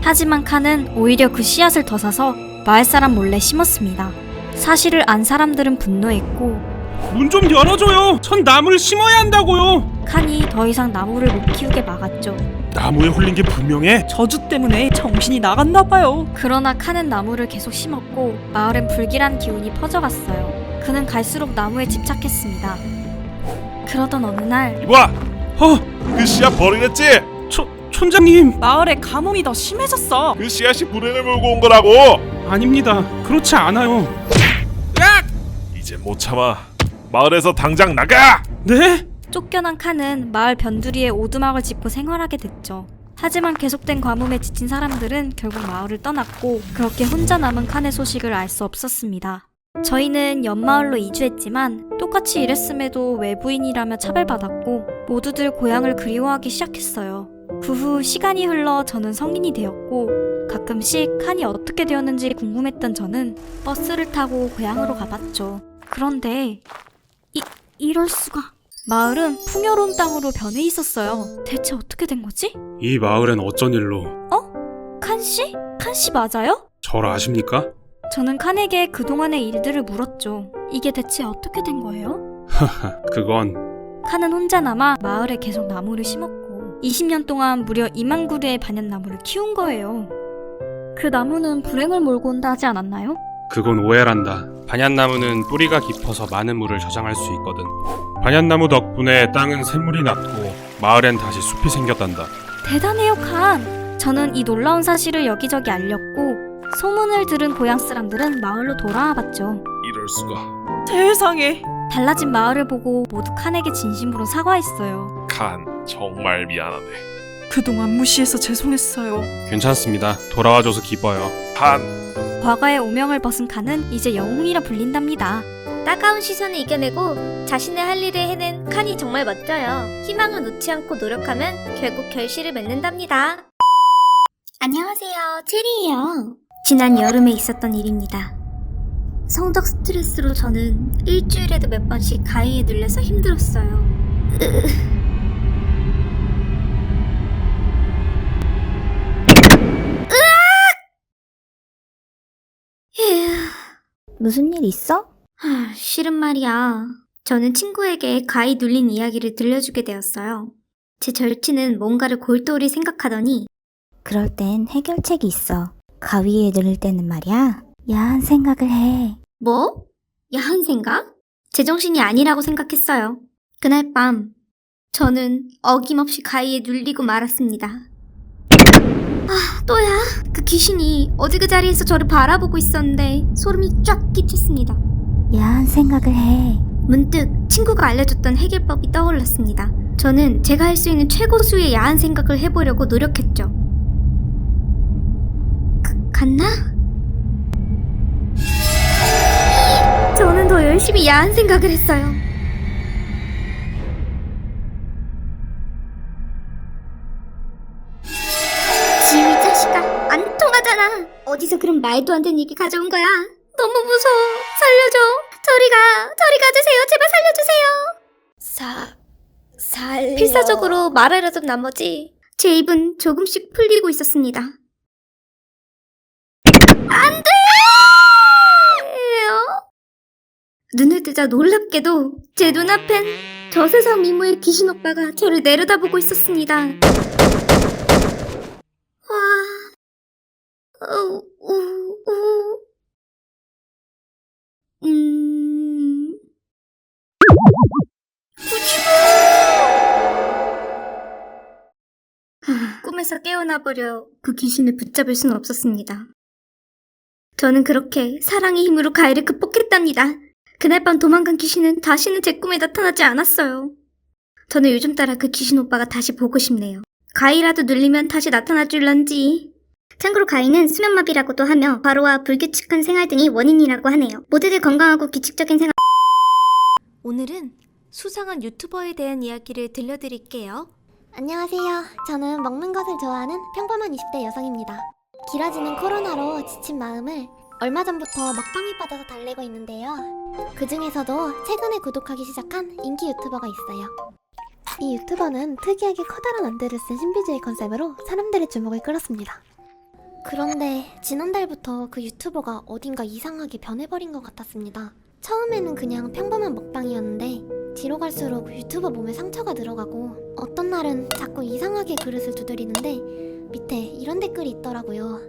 Speaker 6: 하지만 칸은 오히려 그 씨앗을 더 사서 마을 사람 몰래 심었습니다. 사실을 안 사람들은 분노했고
Speaker 7: 문 좀 열어줘요. 전 나무를 심어야 한다고요.
Speaker 6: 칸이 더 이상 나무를 못 키우게 막았죠.
Speaker 9: 나무에 홀린 게 분명해?
Speaker 16: 저주 때문에 정신이 나갔나봐요.
Speaker 6: 그러나 칸은 나무를 계속 심었고 마을엔 불길한 기운이 퍼져갔어요. 그는 갈수록 나무에 집착했습니다. 그러던 어느 날
Speaker 9: 이봐! 그 씨앗 버리랬지?
Speaker 7: 촌장님!
Speaker 16: 마을에 가뭄이 더 심해졌어.
Speaker 9: 그 씨앗이 불행을 몰고 온 거라고!
Speaker 7: 아닙니다. 그렇지 않아요.
Speaker 9: 이제 못 참아. 마을에서 당장 나가!
Speaker 7: 네?
Speaker 6: 쫓겨난 칸은 마을 변두리에 오두막을 짓고 생활하게 됐죠. 하지만 계속된 과문에 지친 사람들은 결국 마을을 떠났고 그렇게 혼자 남은 칸의 소식을 알 수 없었습니다. 저희는 옆마을로 이주했지만 똑같이 일했음에도 외부인이라며 차별받았고 모두들 고향을 그리워하기 시작했어요. 그 후 시간이 흘러 저는 성인이 되었고 가끔씩 칸이 어떻게 되었는지 궁금했던 저는 버스를 타고 고향으로 가봤죠. 그런데 이럴 수가. 마을은 풍요로운 땅으로 변해 있었어요. 대체 어떻게 된 거지?
Speaker 7: 이 마을엔 어쩐 일로?
Speaker 6: 칸씨? 칸씨 맞아요?
Speaker 7: 저를 아십니까?
Speaker 1: 저는 칸에게 그동안의 일들을 물었죠. 이게 대체 어떻게 된 거예요?
Speaker 7: 그건
Speaker 1: 칸은 혼자 남아 마을에 계속 나무를 심었고 20년 동안 무려 2만 그루의 반얀나무를 키운 거예요. 그 나무는 불행을 몰고 온다 하지 않았나요?
Speaker 7: 그건 오해란다. 반얀나무는 뿌리가 깊어서 많은 물을 저장할 수 있거든. 반얀나무 덕분에 땅은 샘물이 났고 마을엔 다시 숲이 생겼단다.
Speaker 1: 대단해요, 칸. 저는 이 놀라운 사실을 여기저기 알렸고 소문을 들은 고향 사람들은 마을로 돌아와 봤죠.
Speaker 7: 이럴 수가.
Speaker 16: 세상에.
Speaker 1: 달라진 마을을 보고 모두 칸에게 진심으로 사과했어요.
Speaker 9: 칸, 정말 미안하네.
Speaker 16: 그동안 무시해서 죄송했어요.
Speaker 7: 괜찮습니다. 돌아와줘서 기뻐요.
Speaker 9: 칸.
Speaker 1: 과거의 오명을 벗은 칸은 이제 영웅이라 불린답니다. 따가운 시선을 이겨내고 자신의 할 일을 해낸 칸이 정말 멋져요. 희망을 놓지 않고 노력하면 결국 결실을 맺는답니다. 안녕하세요, 체리예요. 지난 여름에 있었던 일입니다. 성적 스트레스로 저는 일주일에도 몇 번씩 가위에 눌려서 힘들었어요. 무슨 일 있어? 실은 말이야. 저는 친구에게 가위 눌린 이야기를 들려주게 되었어요. 제 절친은 뭔가를 골똘히 생각하더니
Speaker 13: 그럴 땐 해결책이 있어. 가위에 누를 때는 말이야. 야한 생각을 해.
Speaker 1: 뭐? 야한 생각? 제정신이 아니라고 생각했어요. 그날 밤 저는 어김없이 가위에 눌리고 말았습니다. 또야. 그 귀신이 어제 그 자리에서 저를 바라보고 있었는데 소름이 쫙 끼쳤습니다.
Speaker 13: 야한 생각을 해.
Speaker 1: 문득 친구가 알려줬던 해결법이 떠올랐습니다. 저는 제가 할 수 있는 최고수의 야한 생각을 해보려고 노력했죠. 갔나? 저는 더 열심히 야한 생각을 했어요. 지우 이 자식아, 안 통하잖아. 어디서 그런 말도 안 되는 얘기 가져온 거야? 너무 무서워. 살려줘. 저리 가주세요. 제발 살려주세요. 필사적으로 말하려던 나머지 제 입은 조금씩 풀리고 있었습니다. 안 돼! 눈을 뜨자 놀랍게도 제 눈앞엔 저세상 미모의 귀신 오빠가 저를 내려다보고 있었습니다. 꿈에서 깨어나버려 그 귀신을 붙잡을 수는 없었습니다. 저는 그렇게 사랑의 힘으로 가해를 극복했답니다. 그날 밤 도망간 귀신은 다시는 제 꿈에 나타나지 않았어요. 저는 요즘 따라 그 귀신 오빠가 다시 보고 싶네요. 가위라도 눌리면 다시 나타나줄런지. 참고로 가위는 수면마비라고도 하며 과로와 불규칙한 생활 등이 원인이라고 하네요. 모두들 건강하고 규칙적인 생활. 오늘은 수상한 유튜버에 대한 이야기를 들려드릴게요.
Speaker 17: 안녕하세요. 저는 먹는 것을 좋아하는 평범한 20대 여성입니다. 길어지는 코로나로 지친 마음을 얼마 전부터 먹방에 빠져서 달래고 있는데요. 그 중에서도 최근에 구독하기 시작한 인기 유튜버가 있어요. 이 유튜버는 특이하게 커다란 안대를 쓴 신비주의 컨셉으로 사람들의 주목을 끌었습니다. 그런데 지난달부터 그 유튜버가 어딘가 이상하게 변해버린 것 같았습니다. 처음에는 그냥 평범한 먹방이었는데 뒤로 갈수록 유튜버 몸에 상처가 들어가고 어떤 날은 자꾸 이상하게 그릇을 두드리는데 밑에 이런 댓글이 있더라고요.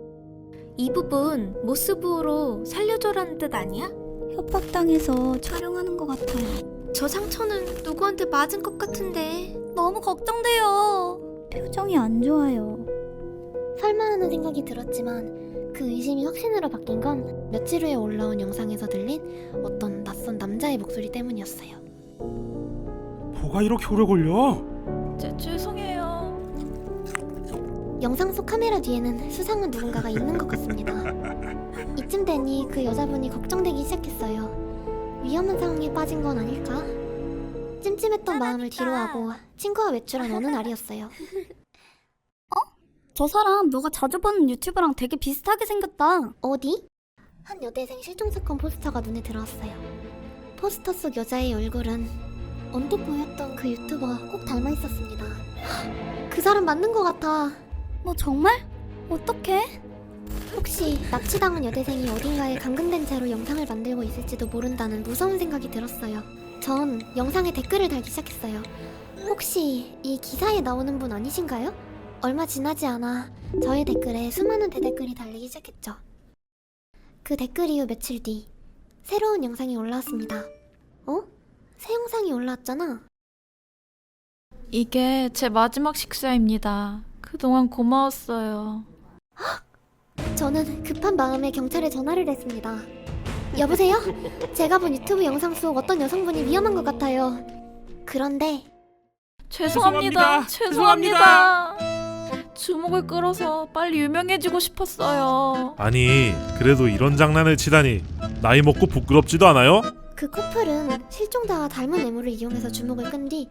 Speaker 1: 이 부분 모스부호로 살려줘라는 뜻 아니야? 협박당해서 촬영하는 것 같아요. 저 상처는 누구한테 맞은 것 같은데 너무 걱정돼요. 표정이 안 좋아요.
Speaker 17: 설마 하는 생각이 들었지만 그 의심이 확신으로 바뀐 건 며칠 후에 올라온 영상에서 들린 어떤 낯선 남자의 목소리 때문이었어요.
Speaker 3: 뭐가 이렇게 오래 걸려?
Speaker 8: 죄송해요.
Speaker 17: 영상 속 카메라 뒤에는 수상한 누군가가 있는 것 같습니다. 이쯤 되니 그 여자분이 걱정되기 시작했어요. 위험한 상황에 빠진 건 아닐까? 찜찜했던 마음을 뒤로하고 친구와 외출한 어느 날이었어요.
Speaker 1: 저 사람 너가 자주 보는 유튜버랑 되게 비슷하게 생겼다.
Speaker 17: 어디? 한 여대생 실종 사건 포스터가 눈에 들어왔어요. 포스터 속 여자의 얼굴은 언뜻 보였던 그 유튜버와 꼭 닮아 있었습니다. 그 사람 맞는 것 같아.
Speaker 1: 뭐 정말? 어떡해?
Speaker 17: 혹시 납치당한 여대생이 어딘가에 감금된 채로 영상을 만들고 있을지도 모른다는 무서운 생각이 들었어요. 전 영상에 댓글을 달기 시작했어요. 혹시 이 기사에 나오는 분 아니신가요? 얼마 지나지 않아 저의 댓글에 수많은 대댓글이 달리기 시작했죠. 그 댓글 이후 며칠 뒤 새로운 영상이 올라왔습니다. 어? 새 영상이 올라왔잖아.
Speaker 2: 이게 제 마지막 식사입니다. 그동안 고마웠어요.
Speaker 17: 저는 급한 마음에 경찰에 전화를 했습니다. 여보세요? 제가 본 유튜브 영상 속 어떤 여성분이 위험한 것 같아요. 그런데
Speaker 2: 죄송합니다. 죄송합니다. 주목을 끌어서 빨리 유명해지고 싶었어요.
Speaker 9: 아니 그래도 이런 장난을 치다니 나이 먹고 부끄럽지도 않아요?
Speaker 17: 그 커플은 실종자와 닮은 외모를 이용해서 주목을 끈 뒤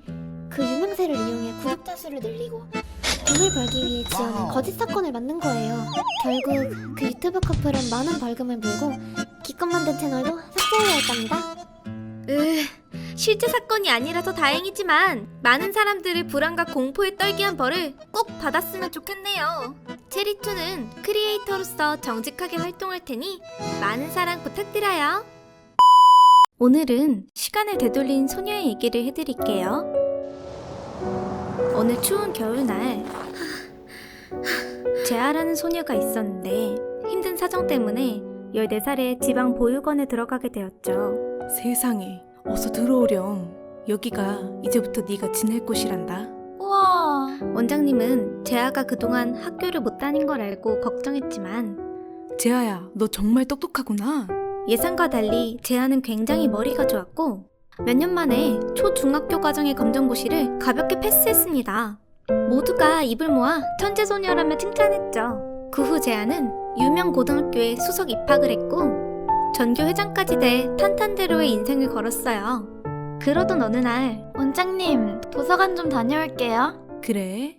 Speaker 17: 그 유명세를 이용해 구독자 수를 늘리고 돈을 벌기 위해 지어낸 거짓 사건을 만든 거예요. 결국 그 유튜브 커플은 많은 벌금을 물고 기껏 만든 채널도 삭제해야 했답니다.
Speaker 1: 실제 사건이 아니라서 다행이지만 많은 사람들을 불안과 공포에 떨게 한 벌을 꼭 받았으면 좋겠네요. 체리2는 크리에이터로서 정직하게 활동할 테니 많은 사랑 부탁드려요. 오늘은 시간을 되돌린 소녀의 얘기를 해드릴게요. 어느 추운 겨울날 재아라는 소녀가 있었는데 힘든 사정 때문에 14살에 지방 보육원에 들어가게 되었죠.
Speaker 10: 세상에, 어서 들어오렴. 여기가 이제부터 네가 지낼 곳이란다.
Speaker 2: 우와.
Speaker 1: 원장님은 재아가 그동안 학교를 못 다닌 걸 알고 걱정했지만
Speaker 10: 재아야, 너 정말 똑똑하구나.
Speaker 1: 예상과 달리 재아는 굉장히 머리가 좋았고 몇 년 만에 초중학교 과정의 검정고시를 가볍게 패스했습니다. 모두가 입을 모아 천재소녀라며 칭찬했죠. 그 후 재아는 유명 고등학교에 수석 입학을 했고 전교 회장까지 돼 탄탄대로의 인생을 걸었어요. 그러던 어느 날
Speaker 2: 원장님, 도서관 좀 다녀올게요.
Speaker 10: 그래?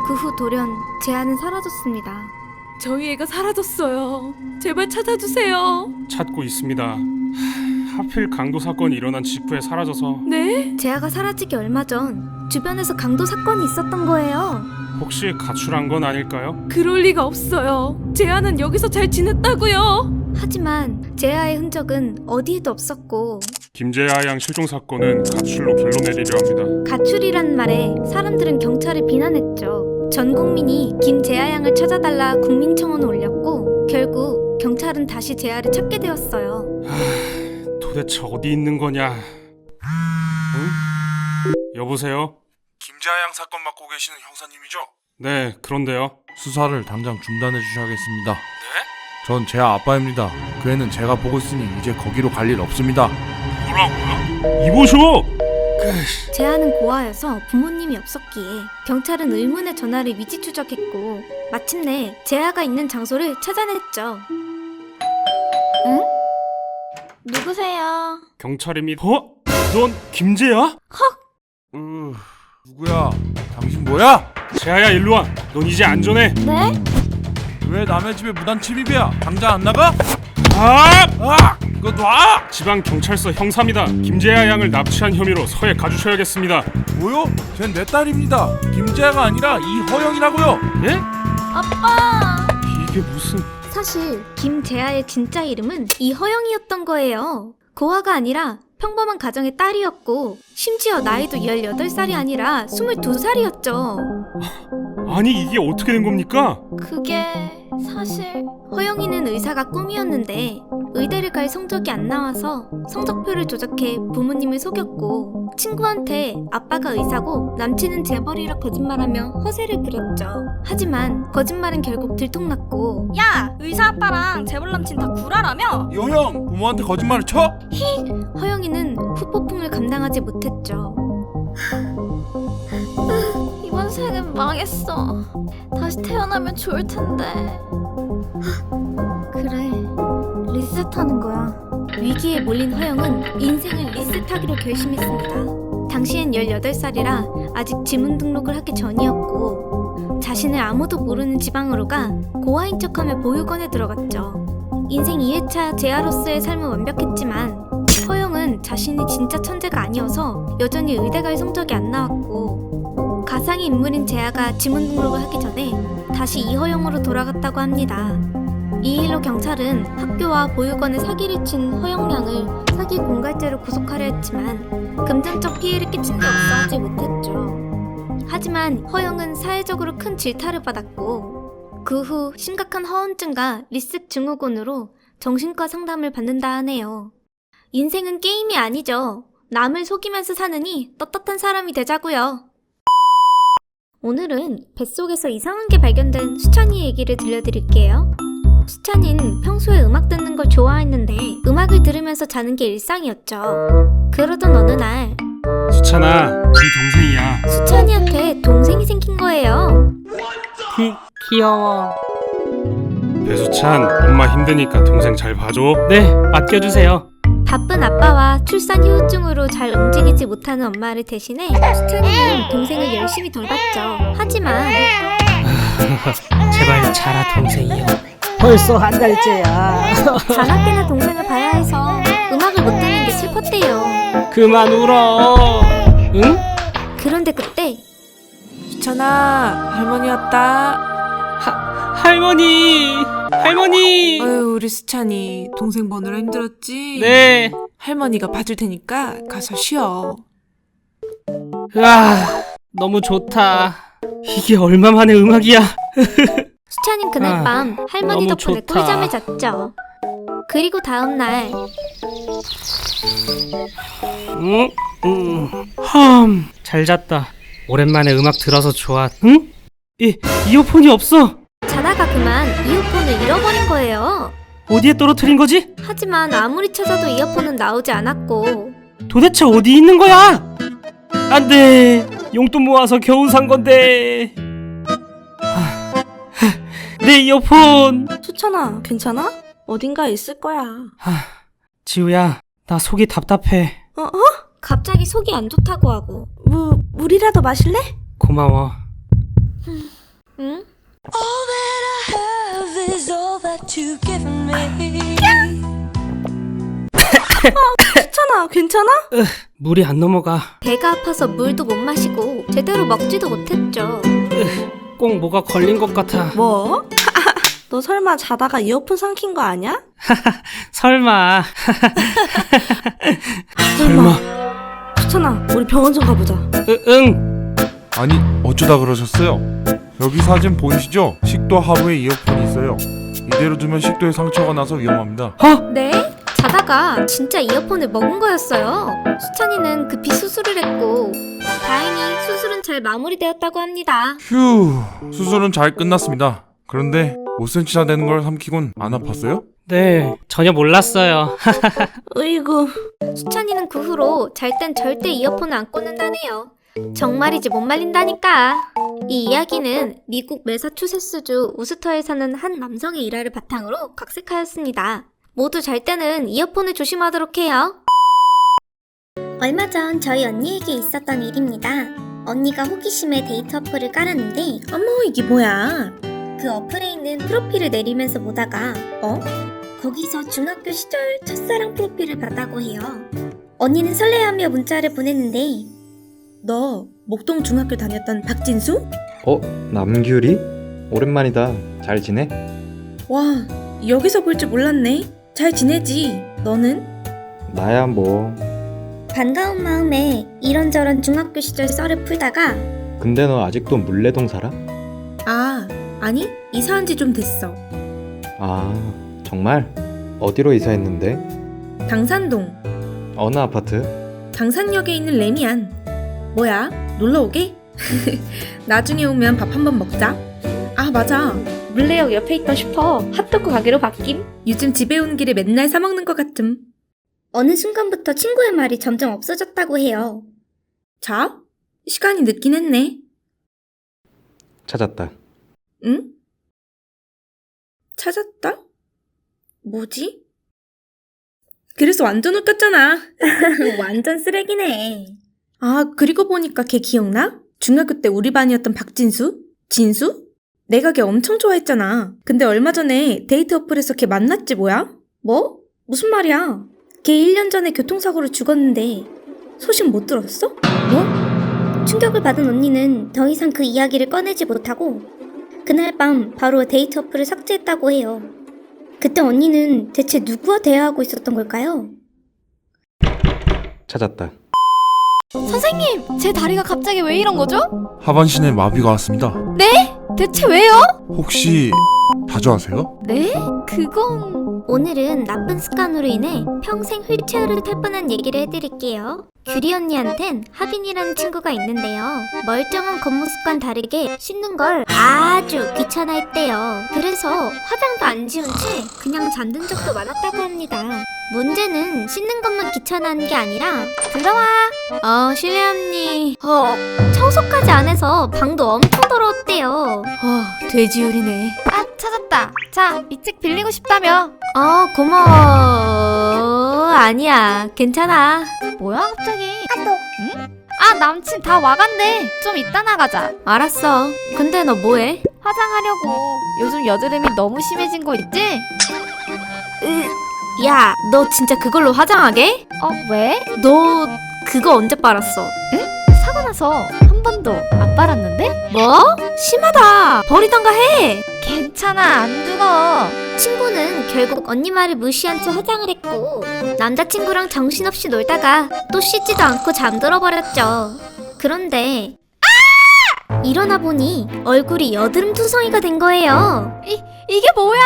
Speaker 1: 그 후 돌연 재아는 사라졌습니다.
Speaker 10: 저희 애가 사라졌어요. 제발 찾아주세요.
Speaker 7: 찾고 있습니다. 하필 강도 사건이 일어난 직후에 사라져서.
Speaker 10: 네?
Speaker 1: 재아가 사라지기 얼마 전 주변에서 강도 사건이 있었던 거예요.
Speaker 7: 혹시 가출한 건 아닐까요?
Speaker 10: 그럴 리가 없어요. 재아는 여기서 잘 지냈다고요.
Speaker 1: 하지만 재아의 흔적은 어디에도 없었고
Speaker 7: 김재아 양 실종 사건은 가출로 결론 내리려 합니다.
Speaker 1: 가출이란 말에 사람들은 경찰을 비난했죠. 전 국민이 김재아 양을 찾아달라 국민청원을 올렸고 결국 경찰은 다시 재아를 찾게 되었어요.
Speaker 7: 도대체 어디 있는 거냐? 응? 여보세요?
Speaker 9: 김재아 양 사건 맡고 계시는 형사님이죠?
Speaker 7: 네, 그런데요.
Speaker 18: 수사를 당장 중단해 주셔야겠습니다.
Speaker 7: 네?
Speaker 18: 전 재아 아빠입니다. 그 애는 제가 보고 있으니 이제 거기로 갈 일 없습니다.
Speaker 7: 뭐라고요? 이보쇼!
Speaker 1: 재아는 고아여서 부모님이 없었기에 경찰은 의문의 전화를 위치 추적했고 마침내 재아가 있는 장소를 찾아냈죠.
Speaker 2: 응? 누구세요?
Speaker 7: 경찰입니다. 넌 김재야?
Speaker 18: 누구야? 당신 뭐야?
Speaker 7: 재아야 일로 와. 넌 이제 안전해.
Speaker 2: 네?
Speaker 18: 왜 남의 집에 무단 침입이야? 당장 안 나가? 이거 놔!
Speaker 7: 지방 경찰서 형사입니다. 김재아 양을 납치한 혐의로 서에 가주셔야겠습니다.
Speaker 18: 뭐요? 쟨 내 딸입니다. 김재아가 아니라 이허영이라고요.
Speaker 7: 예?
Speaker 2: 아빠!
Speaker 7: 이게 무슨...
Speaker 1: 사실 김재아의 진짜 이름은 이허영이었던 거예요. 고아가 아니라 평범한 가정의 딸이었고 심지어 나이도 18살이 아니라 22살이었죠.
Speaker 7: 아니 이게 어떻게 된 겁니까?
Speaker 2: 그게 사실
Speaker 1: 허영이는 의사가 꿈이었는데 의대를 갈 성적이 안 나와서 성적표를 조작해 부모님을 속였고 친구한테 아빠가 의사고 남친은 재벌이라 거짓말하며 허세를 부렸죠. 하지만 거짓말은 결국 들통났고
Speaker 15: 야! 의사 아빠랑 재벌 남친 다 구라라며?
Speaker 18: 이허영! 부모한테 거짓말을 쳐?
Speaker 1: 허영이는 후폭풍을 감당하지 못했죠.
Speaker 2: 이번 생은 망했어. 다시 태어나면 좋을 텐데.
Speaker 1: 그래, 리셋하는 거야. 위기에 몰린 허영은 인생을 리셋하기로 결심했습니다. 당시엔 18살이라 아직 지문 등록을 하기 전이었고 자신을 아무도 모르는 지방으로 가 고아인 척하며 보육원에 들어갔죠. 인생 2회차 재아로서의 삶은 완벽했지만 허영은 자신이 진짜 천재가 아니어서 여전히 의대 갈 성적이 안 나왔고 가상의 인물인 재아가 지문 등록을 하기 전에 다시 이허영으로 돌아갔다고 합니다. 이 일로 경찰은 학교와 보육원에 사기를 친 허영량을 사기 공갈죄로 구속하려 했지만 금전적 피해를 끼친 데 없어하지 못했죠. 하지만 허영은 사회적으로 큰 질타를 받았고 그 후 심각한 허언증과 리스크 증후군으로 정신과 상담을 받는다 하네요. 인생은 게임이 아니죠. 남을 속이면서 사느니 떳떳한 사람이 되자고요. 오늘은 뱃속에서 이상한 게 발견된 수찬이 얘기를 들려드릴게요. 수찬이는 평소에 음악 듣는 걸 좋아했는데 음악을 들으면서 자는 게 일상이었죠. 그러던 어느 날
Speaker 7: 수찬아, 네 동생이야.
Speaker 1: 수찬이한테 동생이 생긴 거예요.
Speaker 12: 귀여워.
Speaker 7: 배수찬, 엄마 힘드니까 동생 잘 봐줘.
Speaker 12: 네, 맡겨주세요.
Speaker 1: 바쁜 아빠와 출산 후유증으로 잘 움직이지 못하는 엄마를 대신해 수찬이는 동생을 열심히 돌봤죠. 하지만
Speaker 12: 제발 자라 동생이요.
Speaker 5: 벌써 한 달째야.
Speaker 1: 자나깨나 동생을 봐야 해서 음악을 못 듣는 게 슬펐대요.
Speaker 12: 그만 울어. 응?
Speaker 1: 그런데 그때
Speaker 16: 수찬아, 할머니 왔다.
Speaker 12: 할머니! 할머니!
Speaker 16: 아유, 우리 수찬이 동생 보느라 힘들었지?
Speaker 12: 네.
Speaker 16: 할머니가 봐줄 테니까 가서 쉬어.
Speaker 12: 으아, 너무 좋다. 이게 얼마만의 음악이야.
Speaker 1: 수찬이는 그날 밤 할머니
Speaker 12: 너무
Speaker 1: 덕분에
Speaker 12: 좋다.
Speaker 1: 꿀잠을 잤죠. 그리고 다음날
Speaker 12: 잘 잤다. 오랜만에 음악 들어서 좋아. 응? 이어폰이 없어.
Speaker 1: 자다가 그만 이어폰을 잃어버린 거예요.
Speaker 12: 어디에 떨어뜨린 거지?
Speaker 1: 하지만 아무리 찾아도 이어폰은 나오지 않았고
Speaker 12: 도대체 어디 있는 거야? 안 돼. 용돈 모아서 겨우 산 건데. 내 이어폰.
Speaker 15: 수찬아, 괜찮아? 어딘가에 있을 거야.
Speaker 12: 지우야, 나 속이 답답해.
Speaker 1: 갑자기 속이 안 좋다고 하고
Speaker 15: 물이라도 마실래?
Speaker 12: 고마워.
Speaker 1: 응?
Speaker 15: 수찬아, 괜찮아?
Speaker 12: 물이 안 넘어가.
Speaker 1: 배가 아파서 물도 못 마시고 제대로 먹지도 못했죠.
Speaker 12: 꼭 뭐가 걸린 것 같아.
Speaker 15: 뭐? 너 설마 자다가 이어폰 삼킨 거 아니야?
Speaker 12: 설마.
Speaker 15: 설마. 수찬아, 우리 병원 좀 가보자.
Speaker 12: 응.
Speaker 18: 아니 어쩌다 그러셨어요? 여기 사진 보이시죠? 식도 하부에 이어폰이 있어요. 이대로 두면 식도에 상처가 나서 위험합니다.
Speaker 1: 네? 자다가 진짜 이어폰을 먹은 거였어요. 수찬이는 급히 수술을 했고 다행히 수술은 잘 마무리되었다고 합니다.
Speaker 18: 휴, 수술은 잘 끝났습니다. 그런데 5cm나 되는 걸 삼키곤 안 아팠어요?
Speaker 12: 네, 전혀 몰랐어요.
Speaker 15: 으이구.
Speaker 1: 수찬이는 그 후로 잘 땐 절대 이어폰을 안 꽂는다네요. 정말이지 못 말린다니까. 이 이야기는 미국 매사추세츠주 우스터에 사는 한 남성의 일화를 바탕으로 각색하였습니다. 모두 잘 때는 이어폰을 조심하도록 해요. 얼마 전 저희 언니에게 있었던 일입니다. 언니가 호기심에 데이트 어플을 깔았는데
Speaker 10: 어머, 이게 뭐야?
Speaker 1: 그 어플에 있는 프로필을 내리면서 보다가 거기서 중학교 시절 첫사랑 프로필을 봤다고 해요. 언니는 설레하며 문자를 보냈는데
Speaker 10: 너 목동 중학교 다녔던 박진수?
Speaker 14: 남규리? 오랜만이다. 잘 지내?
Speaker 10: 와, 여기서 볼 줄 몰랐네. 잘 지내지? 너는?
Speaker 14: 나야 뭐.
Speaker 1: 반가운 마음에 이런저런 중학교 시절 썰을 풀다가
Speaker 14: 근데 너 아직도 물레동 살아?
Speaker 10: 아, 아니, 이사한 지 좀 됐어.
Speaker 14: 아, 정말? 어디로 이사했는데?
Speaker 10: 당산동.
Speaker 14: 어느 아파트?
Speaker 10: 당산역에 있는 레미안. 뭐야? 놀러 오게? 나중에 오면 밥 한번 먹자. 아, 맞아.
Speaker 1: 물레역 옆에 있던 슈퍼 핫도그 가게로 바뀜.
Speaker 10: 요즘 집에 온 길에 맨날 사 먹는 것 같음.
Speaker 1: 어느 순간부터 친구의 말이 점점 없어졌다고 해요.
Speaker 10: 자? 시간이 늦긴 했네.
Speaker 14: 찾았다.
Speaker 10: 응? 찾았다? 뭐지? 그래서 완전 웃겼잖아.
Speaker 1: 완전 쓰레기네.
Speaker 10: 아, 그리고 보니까 걔 기억나? 중학교 때 우리 반이었던 박진수? 진수? 내가 걔 엄청 좋아했잖아. 근데 얼마 전에 데이트 어플에서 걔 만났지 뭐야? 뭐? 무슨 말이야? 걔 1년 전에 교통사고로 죽었는데 소식 못 들었어? 뭐?
Speaker 1: 충격을 받은 언니는 더 이상 그 이야기를 꺼내지 못하고 그날 밤 바로 데이트 어플을 삭제했다고 해요. 그때 언니는 대체 누구와 대화하고 있었던 걸까요?
Speaker 14: 찾았다.
Speaker 2: 선생님, 제 다리가 갑자기 왜 이런 거죠?
Speaker 18: 하반신에 마비가 왔습니다.
Speaker 2: 네? 대체 왜요?
Speaker 18: 혹시 다주하세요?
Speaker 2: 네? 그건...
Speaker 1: 오늘은 나쁜 습관으로 인해 평생 휠체어를 탈 뻔한 얘기를 해드릴게요. 규리 언니한텐 하빈이라는 친구가 있는데요. 멀쩡한 겉모 습관 다르게 씻는 걸 아주 귀찮아했대요. 그래서 화장도 안 지운 채 그냥 잠든 적도 많았다고 합니다. 문제는 씻는 것만 귀찮아하는 게 아니라 들어와. 실례 언니. 청소까지 안 해서 방도 엄청 더러웠대요.
Speaker 2: 돼지우리네. 아, 찾았다. 자, 이 책 빌리고 싶다며.
Speaker 1: 고마워. 아니야, 괜찮아.
Speaker 2: 뭐야 갑자기? 응? 아, 남친 다 와간대. 좀 이따 나가자.
Speaker 1: 알았어. 근데 너 뭐해?
Speaker 2: 화장하려고. 요즘 여드름이 너무 심해진 거 있지?
Speaker 1: 야, 너 진짜 그걸로 화장하게?
Speaker 2: 왜?
Speaker 1: 너 그거 언제 빨았어?
Speaker 2: 응? 사고 나서 한 번도 안 빨았는데?
Speaker 1: 뭐? 심하다. 버리던가 해.
Speaker 2: 괜찮아, 안 죽어.
Speaker 1: 친구는 결국 언니 말을 무시한 채 화장을 했고 남자친구랑 정신없이 놀다가 또 씻지도 않고 잠들어 버렸죠. 그런데 일어나 보니 얼굴이 여드름 투성이가 된 거예요.
Speaker 2: 이게 뭐야?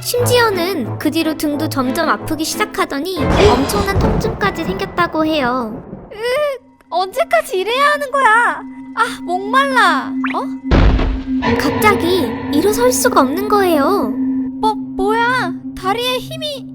Speaker 1: 심지어는 그 뒤로 등도 점점 아프기 시작하더니 엄청난 통증까지 생겼다고 해요.
Speaker 2: 언제까지 이래야 하는 거야? 아, 목말라.
Speaker 1: 갑자기 일어설 수가 없는 거예요.
Speaker 2: 뭐야? 다리에 힘이...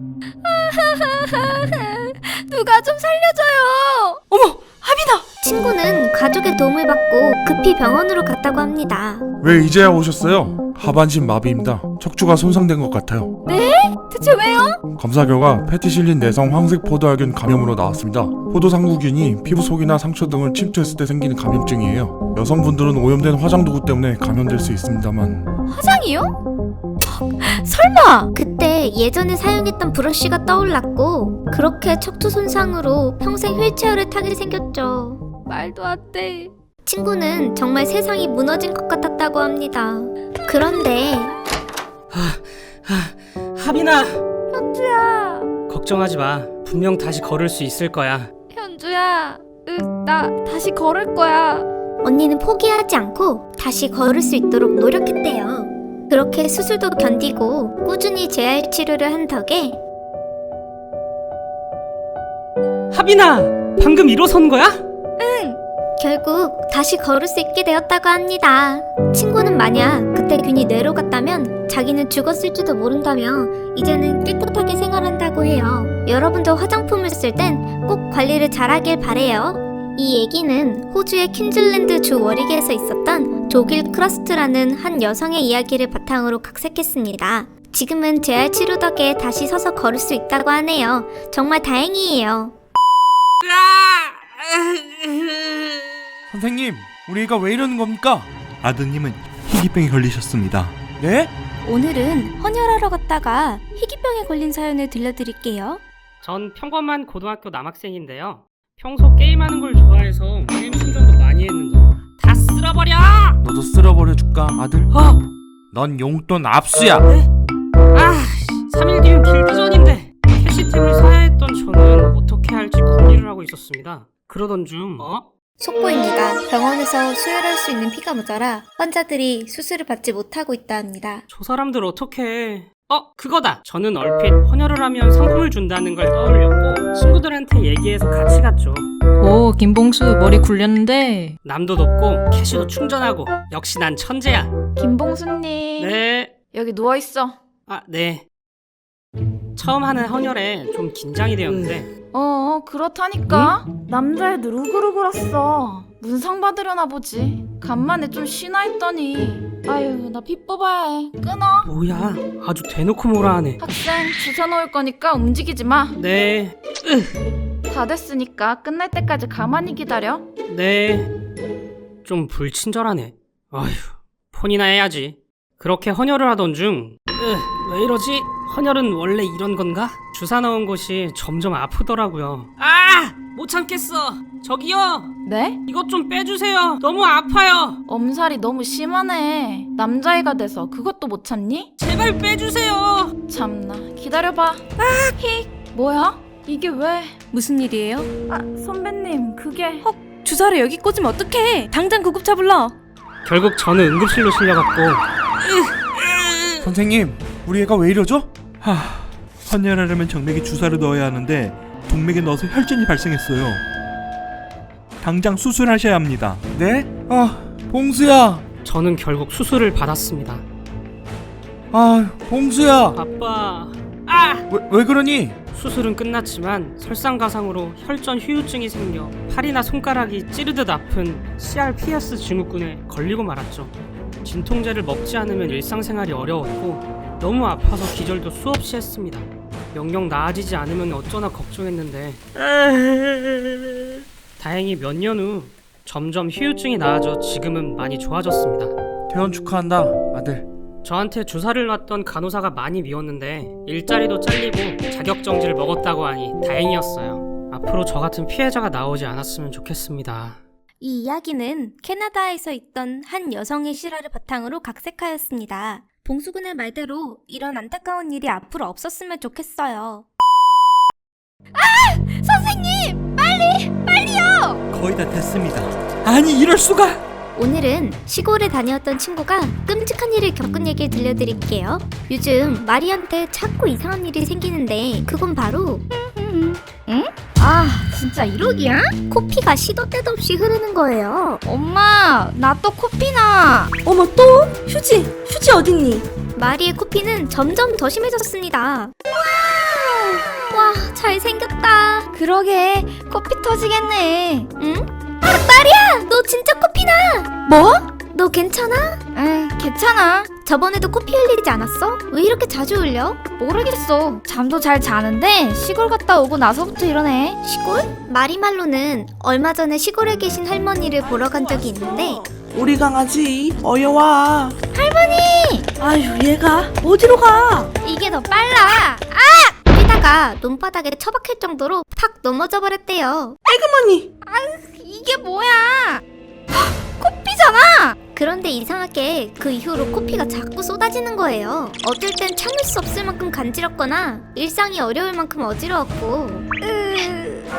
Speaker 2: 누가 좀 살려줘요.
Speaker 16: 어머, 하빈아!
Speaker 1: 친구는 가족의 도움을 받고 급히 병원으로 갔다고 합니다.
Speaker 18: 왜 이제야 오셨어요? 하반신 마비입니다. 척추가 손상된 것 같아요.
Speaker 2: 네? 대체 왜요?
Speaker 18: 검사 결과 페티실린 내성 황색 포도알균 감염으로 나왔습니다. 포도상구균이 피부 속이나 상처 등을 침투했을 때 생기는 감염증이에요. 여성분들은 오염된 화장 도구 때문에 감염될 수 있습니다만.
Speaker 2: 화장이요? 설마!
Speaker 1: 그때 예전에 사용했던 브러쉬가 떠올랐고 그렇게 척추 손상으로 평생 휠체어를 타게 생겼죠.
Speaker 2: 말도 안 돼.
Speaker 1: 친구는 정말 세상이 무너진 것 같았다고 합니다. 그런데
Speaker 12: 하빈아!
Speaker 2: 현주야!
Speaker 12: 걱정하지 마. 분명 다시 걸을 수 있을 거야.
Speaker 2: 현주야, 나 다시 걸을 거야.
Speaker 1: 언니는 포기하지 않고 다시 걸을 수 있도록 노력했대요. 그렇게 수술도 견디고 꾸준히 재활 치료를 한 덕에
Speaker 12: 하빈아! 방금 일어선 거야?
Speaker 1: 응! 결국 다시 걸을 수 있게 되었다고 합니다. 친구는 만약 그때 균이 뇌로 갔다면 자기는 죽었을지도 모른다며 이제는 깨끗하게 생활한다고 해요. 여러분도 화장품을 쓸 땐 꼭 관리를 잘하길 바래요. 이 얘기는 호주의 퀸즐랜드 주 워릭에서 있었던 조길 크러스트라는 한 여성의 이야기를 바탕으로 각색했습니다. 지금은 재활 치료 덕에 다시 서서 걸을 수 있다고 하네요. 정말 다행이에요.
Speaker 18: 선생님, 우리 애가 왜 이러는 겁니까?
Speaker 3: 아드님은 희귀병에 걸리셨습니다.
Speaker 18: 네?
Speaker 1: 오늘은 헌혈하러 갔다가 희귀병에 걸린 사연을 들려드릴게요.
Speaker 12: 전 평범한 고등학교 남학생인데요. 평소 게임하는 걸 좋아해서 게임 충전도 많이 했는데 다 쓸어버려!
Speaker 18: 너도 쓸어버려 줄까, 아들? 넌 용돈 압수야.
Speaker 12: 3일 뒤면 길드전인데 캐시템을 사야 했던 저는 어떻게 할지 궁리를 하고 있었습니다. 그러던 중
Speaker 1: 속보입니다. 병원에서 수혈할 수 있는 피가 모자라 환자들이 수술을 받지 못하고 있다 합니다.
Speaker 12: 저 사람들 어떡해. 그거다. 저는 얼핏 헌혈을 하면 상품을 준다는 걸 떠올렸고 친구들한테 얘기해서 같이 갔죠.
Speaker 11: 오, 김봉수 머리 굴렸는데.
Speaker 12: 남도 돕고 캐시도 충전하고 역시 난 천재야.
Speaker 2: 김봉수님.
Speaker 12: 네.
Speaker 2: 여기 누워있어.
Speaker 12: 네. 처음 하는 헌혈에 좀 긴장이 되었는데
Speaker 2: 그렇다니까. 남자애들 우글우글했어. 무슨 상 받으려나 보지. 간만에 좀 쉬나 했더니 아유, 나 피 뽑아야 해. 끊어.
Speaker 12: 뭐야, 아주 대놓고 뭐라 하네.
Speaker 2: 학생, 주사 놓을 거니까 움직이지 마.
Speaker 12: 네.
Speaker 2: 다 됐으니까 끝날 때까지 가만히 기다려.
Speaker 12: 네. 좀 불친절하네. 아휴, 폰이나 해야지. 그렇게 헌혈을 하던 중 왜 이러지? 헌혈은 원래 이런 건가? 주사 넣은 곳이 점점 아프더라고요. 아! 못 참겠어. 저기요.
Speaker 2: 네?
Speaker 12: 이것 좀 빼주세요. 너무 아파요.
Speaker 2: 엄살이 너무 심하네. 남자애가 돼서 그것도 못 참니?
Speaker 12: 제발 빼주세요.
Speaker 2: 참나. 기다려봐. 힉. 뭐야? 이게 왜?
Speaker 10: 무슨 일이에요?
Speaker 2: 아, 선배님, 그게...
Speaker 10: 주사를 여기 꽂으면 어떡해? 당장 구급차 불러.
Speaker 12: 결국 저는 응급실로 실려갔고.
Speaker 18: 선생님, 우리 애가 왜 이러죠?
Speaker 3: 헌혈하려면 정맥에 주사를 넣어야 하는데 동맥에 넣어서 혈전이 발생했어요. 당장 수술하셔야 합니다.
Speaker 18: 네? 봉수야.
Speaker 12: 저는 결국 수술을 받았습니다.
Speaker 18: 봉수야.
Speaker 12: 아빠.
Speaker 18: 왜 그러니?
Speaker 12: 수술은 끝났지만 설상가상으로 혈전 후유증이 생겨 팔이나 손가락이 찌르듯 아픈 CRPS 증후군에 걸리고 말았죠. 진통제를 먹지 않으면 일상생활이 어려웠고 너무 아파서 기절도 수없이 했습니다. 영영 나아지지 않으면 어쩌나 걱정했는데 다행히 몇 년 후 점점 후유증이 나아져 지금은 많이 좋아졌습니다.
Speaker 18: 퇴원 축하한다, 아들.
Speaker 12: 저한테 주사를 놨던 간호사가 많이 미웠는데 일자리도 잘리고 자격정지를 먹었다고 하니 다행이었어요. 앞으로 저 같은 피해자가 나오지 않았으면 좋겠습니다.
Speaker 1: 이 이야기는 캐나다에서 있던 한 여성의 실화를 바탕으로 각색하였습니다. 봉수군의 말대로 이런 안타까운 일이 앞으로 없었으면 좋겠어요. 선생님! 빨리요!
Speaker 3: 거의 다 됐습니다. 아니 이럴 수가!
Speaker 1: 오늘은 시골에 다녔던 친구가 끔찍한 일을 겪은 얘기를 들려드릴게요. 요즘 마리한테 자꾸 이상한 일이 생기는데 그건 바로 응? 아 진짜 이러기야? 코피가 시도 때도 없이 흐르는 거예요. 엄마 나 또 코피나.
Speaker 15: 어머 또? 휴지 어딨니?
Speaker 1: 마리의 코피는 점점 더 심해졌습니다. 와 잘생겼다. 그러게 코피 터지겠네. 응? 마리야 너 진짜 코피나. 뭐? 너 괜찮아? 괜찮아. 저번에도 코피 흘리지 않았어? 왜 이렇게 자주 흘려? 모르겠어. 잠도 잘 자는데 시골 갔다 오고 나서부터 이러네. 시골? 마리 말로는 얼마 전에 시골에 계신 할머니를 보러 간 적이 있는데
Speaker 5: 우리 강아지 어여와.
Speaker 1: 할머니!
Speaker 15: 아유 얘가 어디로 가?
Speaker 1: 이게 더 빨라. 게다가 논바닥에 처박힐 정도로 팍 넘어져 버렸대요.
Speaker 15: 에그머니!
Speaker 1: 이게 뭐야? 코피잖아! 그런데 이상하게 그 이후로 코피가 자꾸 쏟아지는 거예요. 어쩔 땐 참을 수 없을 만큼 간지럽거나 일상이 어려울 만큼 어지러웠고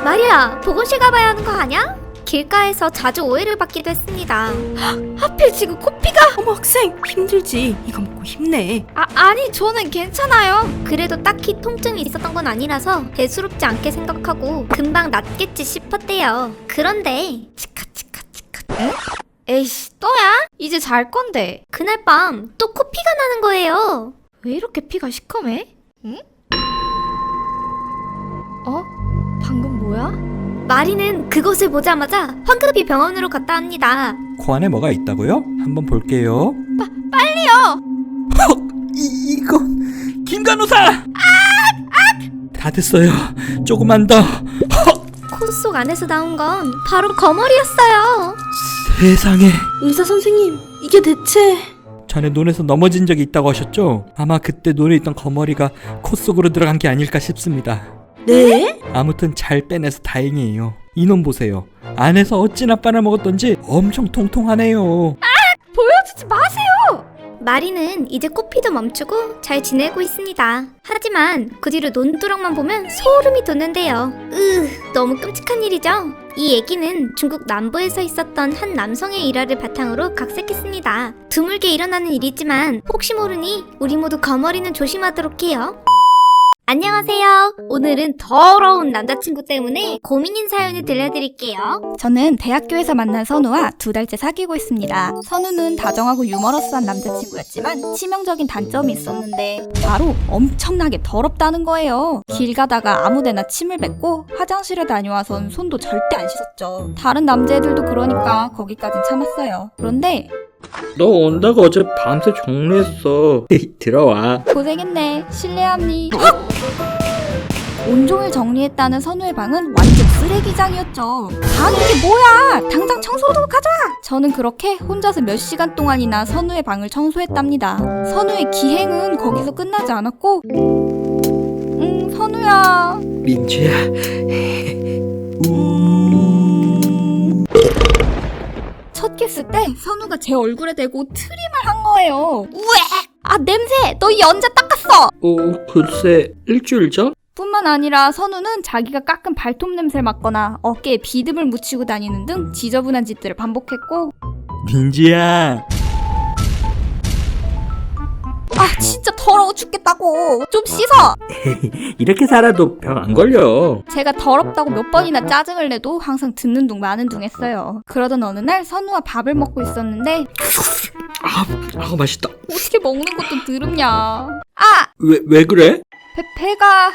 Speaker 1: 마리아 보건실 가봐야 하는 거 아냐? 길가에서 자주 오해를 받기도 했습니다. 하필 지금 코피가.
Speaker 15: 어머 학생 힘들지. 이거 먹고 힘내.
Speaker 1: 아니 저는 괜찮아요. 그래도 딱히 통증이 있었던 건 아니라서 대수롭지 않게 생각하고 금방 낫겠지 싶었대요. 그런데 응? 에이씨 또야? 이제 잘 건데. 그날 밤 또 코피가 나는 거예요. 왜 이렇게 피가 시커매? 응? 방금 뭐야? 마리는 그것을 보자마자 황급히 병원으로 갔다 합니다.
Speaker 3: 코 안에 뭐가 있다고요? 한번 볼게요.
Speaker 1: 빨리요!
Speaker 3: 이건 김간호사! 다 됐어요. 조금만 더.
Speaker 1: 코 속 안에서 나온 건 바로 거머리였어요.
Speaker 3: 세상에.
Speaker 15: 의사 선생님 이게 대체...
Speaker 3: 전에 논에서 넘어진 적이 있다고 하셨죠? 아마 그때 논에 있던 거머리가 코 속으로 들어간 게 아닐까 싶습니다.
Speaker 15: 네?
Speaker 3: 아무튼 잘 빼내서 다행이에요. 이놈 보세요. 안에서 어찌나 빨아먹었던지 엄청 통통하네요.
Speaker 1: 보여주지 마세요! 마리는 이제 코피도 멈추고 잘 지내고 있습니다. 하지만 그 뒤로 논두렁만 보면 소름이 돋는데요. 너무 끔찍한 일이죠? 이 얘기는 중국 남부에서 있었던 한 남성의 일화를 바탕으로 각색했습니다. 드물게 일어나는 일이지만 혹시 모르니 우리 모두 거머리는 조심하도록 해요. 안녕하세요. 오늘은 더러운 남자친구 때문에 고민인 사연을 들려드릴게요.
Speaker 19: 저는 대학교에서 만난 선우와 2달째 사귀고 있습니다. 선우는 다정하고 유머러스한 남자친구였지만 치명적인 단점이 있었는데 바로 엄청나게 더럽다는 거예요. 길 가다가 아무데나 침을 뱉고 화장실에 다녀와선 손도 절대 안 씻었죠. 다른 남자애들도 그러니까 거기까진 참았어요. 그런데
Speaker 12: 너 온다고 어제 밤새 정리했어. 들어와.
Speaker 19: 고생했네. 실례합니. 온종일 정리했다는 선우의 방은 완전 쓰레기장이었죠. 아니 이게 뭐야! 당장 청소도 가자! 저는 그렇게 혼자서 몇 시간 동안이나 선우의 방을 청소했답니다. 선우의 기행은 거기서 끝나지 않았고 선우야.
Speaker 4: 민주야.
Speaker 19: 첫 키스 때 선우가 제 얼굴에 대고 트림을 한 거예요. 우에! 아 냄새! 너 연자 닦았어!
Speaker 4: 글쎄 일주일 전?
Speaker 19: 뿐만 아니라 선우는 자기가 깎은 발톱 냄새를 맡거나 어깨에 비듬을 묻히고 다니는 등 지저분한 짓들을 반복했고
Speaker 4: 민주야.
Speaker 19: 아 진짜 더러워 죽겠다고! 좀 씻어!
Speaker 4: 이렇게 살아도 병 안 걸려.
Speaker 19: 제가 더럽다고 몇 번이나 짜증을 내도 항상 듣는 둥 마는 둥 했어요. 그러던 어느 날 선우와 밥을 먹고 있었는데
Speaker 4: 아 맛있다.
Speaker 19: 어떻게 먹는 것도 더럽냐. 아!
Speaker 4: 왜 그래?
Speaker 19: 배가...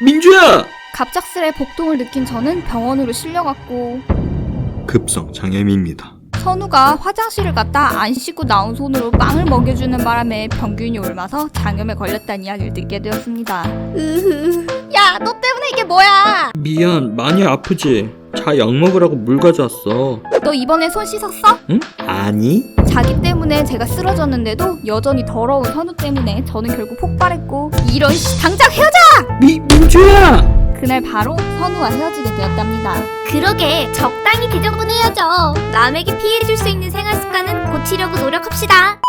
Speaker 4: 민주야.
Speaker 19: 갑작스레 복통을 느낀 저는 병원으로 실려갔고
Speaker 14: 급성 장염입니다.
Speaker 19: 선우가 화장실을 갔다 안 씻고 나온 손으로 빵을 먹여주는 바람에 병균이 옮아서 장염에 걸렸다는 이야기를 듣게 되었습니다. 야, 너 때문에 이게 뭐야?
Speaker 4: 미안, 많이 아프지? 자, 약 먹으라고 물 가져왔어.
Speaker 19: 너 이번에 손 씻었어?
Speaker 4: 응? 아니.
Speaker 19: 자기 때문에 제가 쓰러졌는데도 여전히 더러운 선우 때문에 저는 결국 폭발했고 이런 당장 헤어져!
Speaker 4: 민주야!
Speaker 19: 그날 바로 선우와 헤어지게 되었답니다.
Speaker 1: 그러게 적당히 지저분해야죠. 남에게 피해줄 수 있는 생활 습관은 고치려고 노력합시다.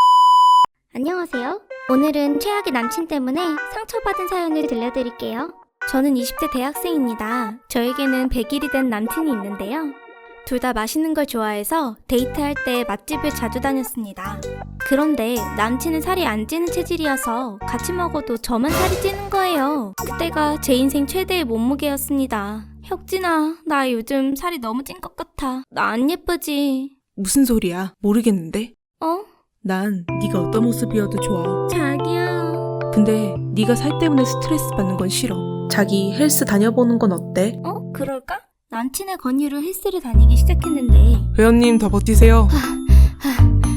Speaker 1: 안녕하세요. 오늘은 최악의 남친 때문에 상처받은 사연을 들려드릴게요. 저는 20대 대학생입니다. 저에게는 100일이 된 남친이 있는데요. 둘 다 맛있는 걸 좋아해서 데이트할 때 맛집을 자주 다녔습니다. 그런데 남친은 살이 안 찌는 체질이어서 같이 먹어도 저만 살이 찌는 거예요. 그때가 제 인생 최대의 몸무게였습니다. 혁진아, 나 요즘 살이 너무 찐 것 같아. 나 안 예쁘지?
Speaker 16: 무슨 소리야? 모르겠는데? 난 네가 어떤 모습이어도 좋아.
Speaker 1: 자기야.
Speaker 16: 근데 네가 살 때문에 스트레스 받는 건 싫어. 자기 헬스 다녀보는 건 어때?
Speaker 1: 그럴까? 남친의 권유로 헬스를 다니기 시작했는데
Speaker 16: 회원님 더 버티세요.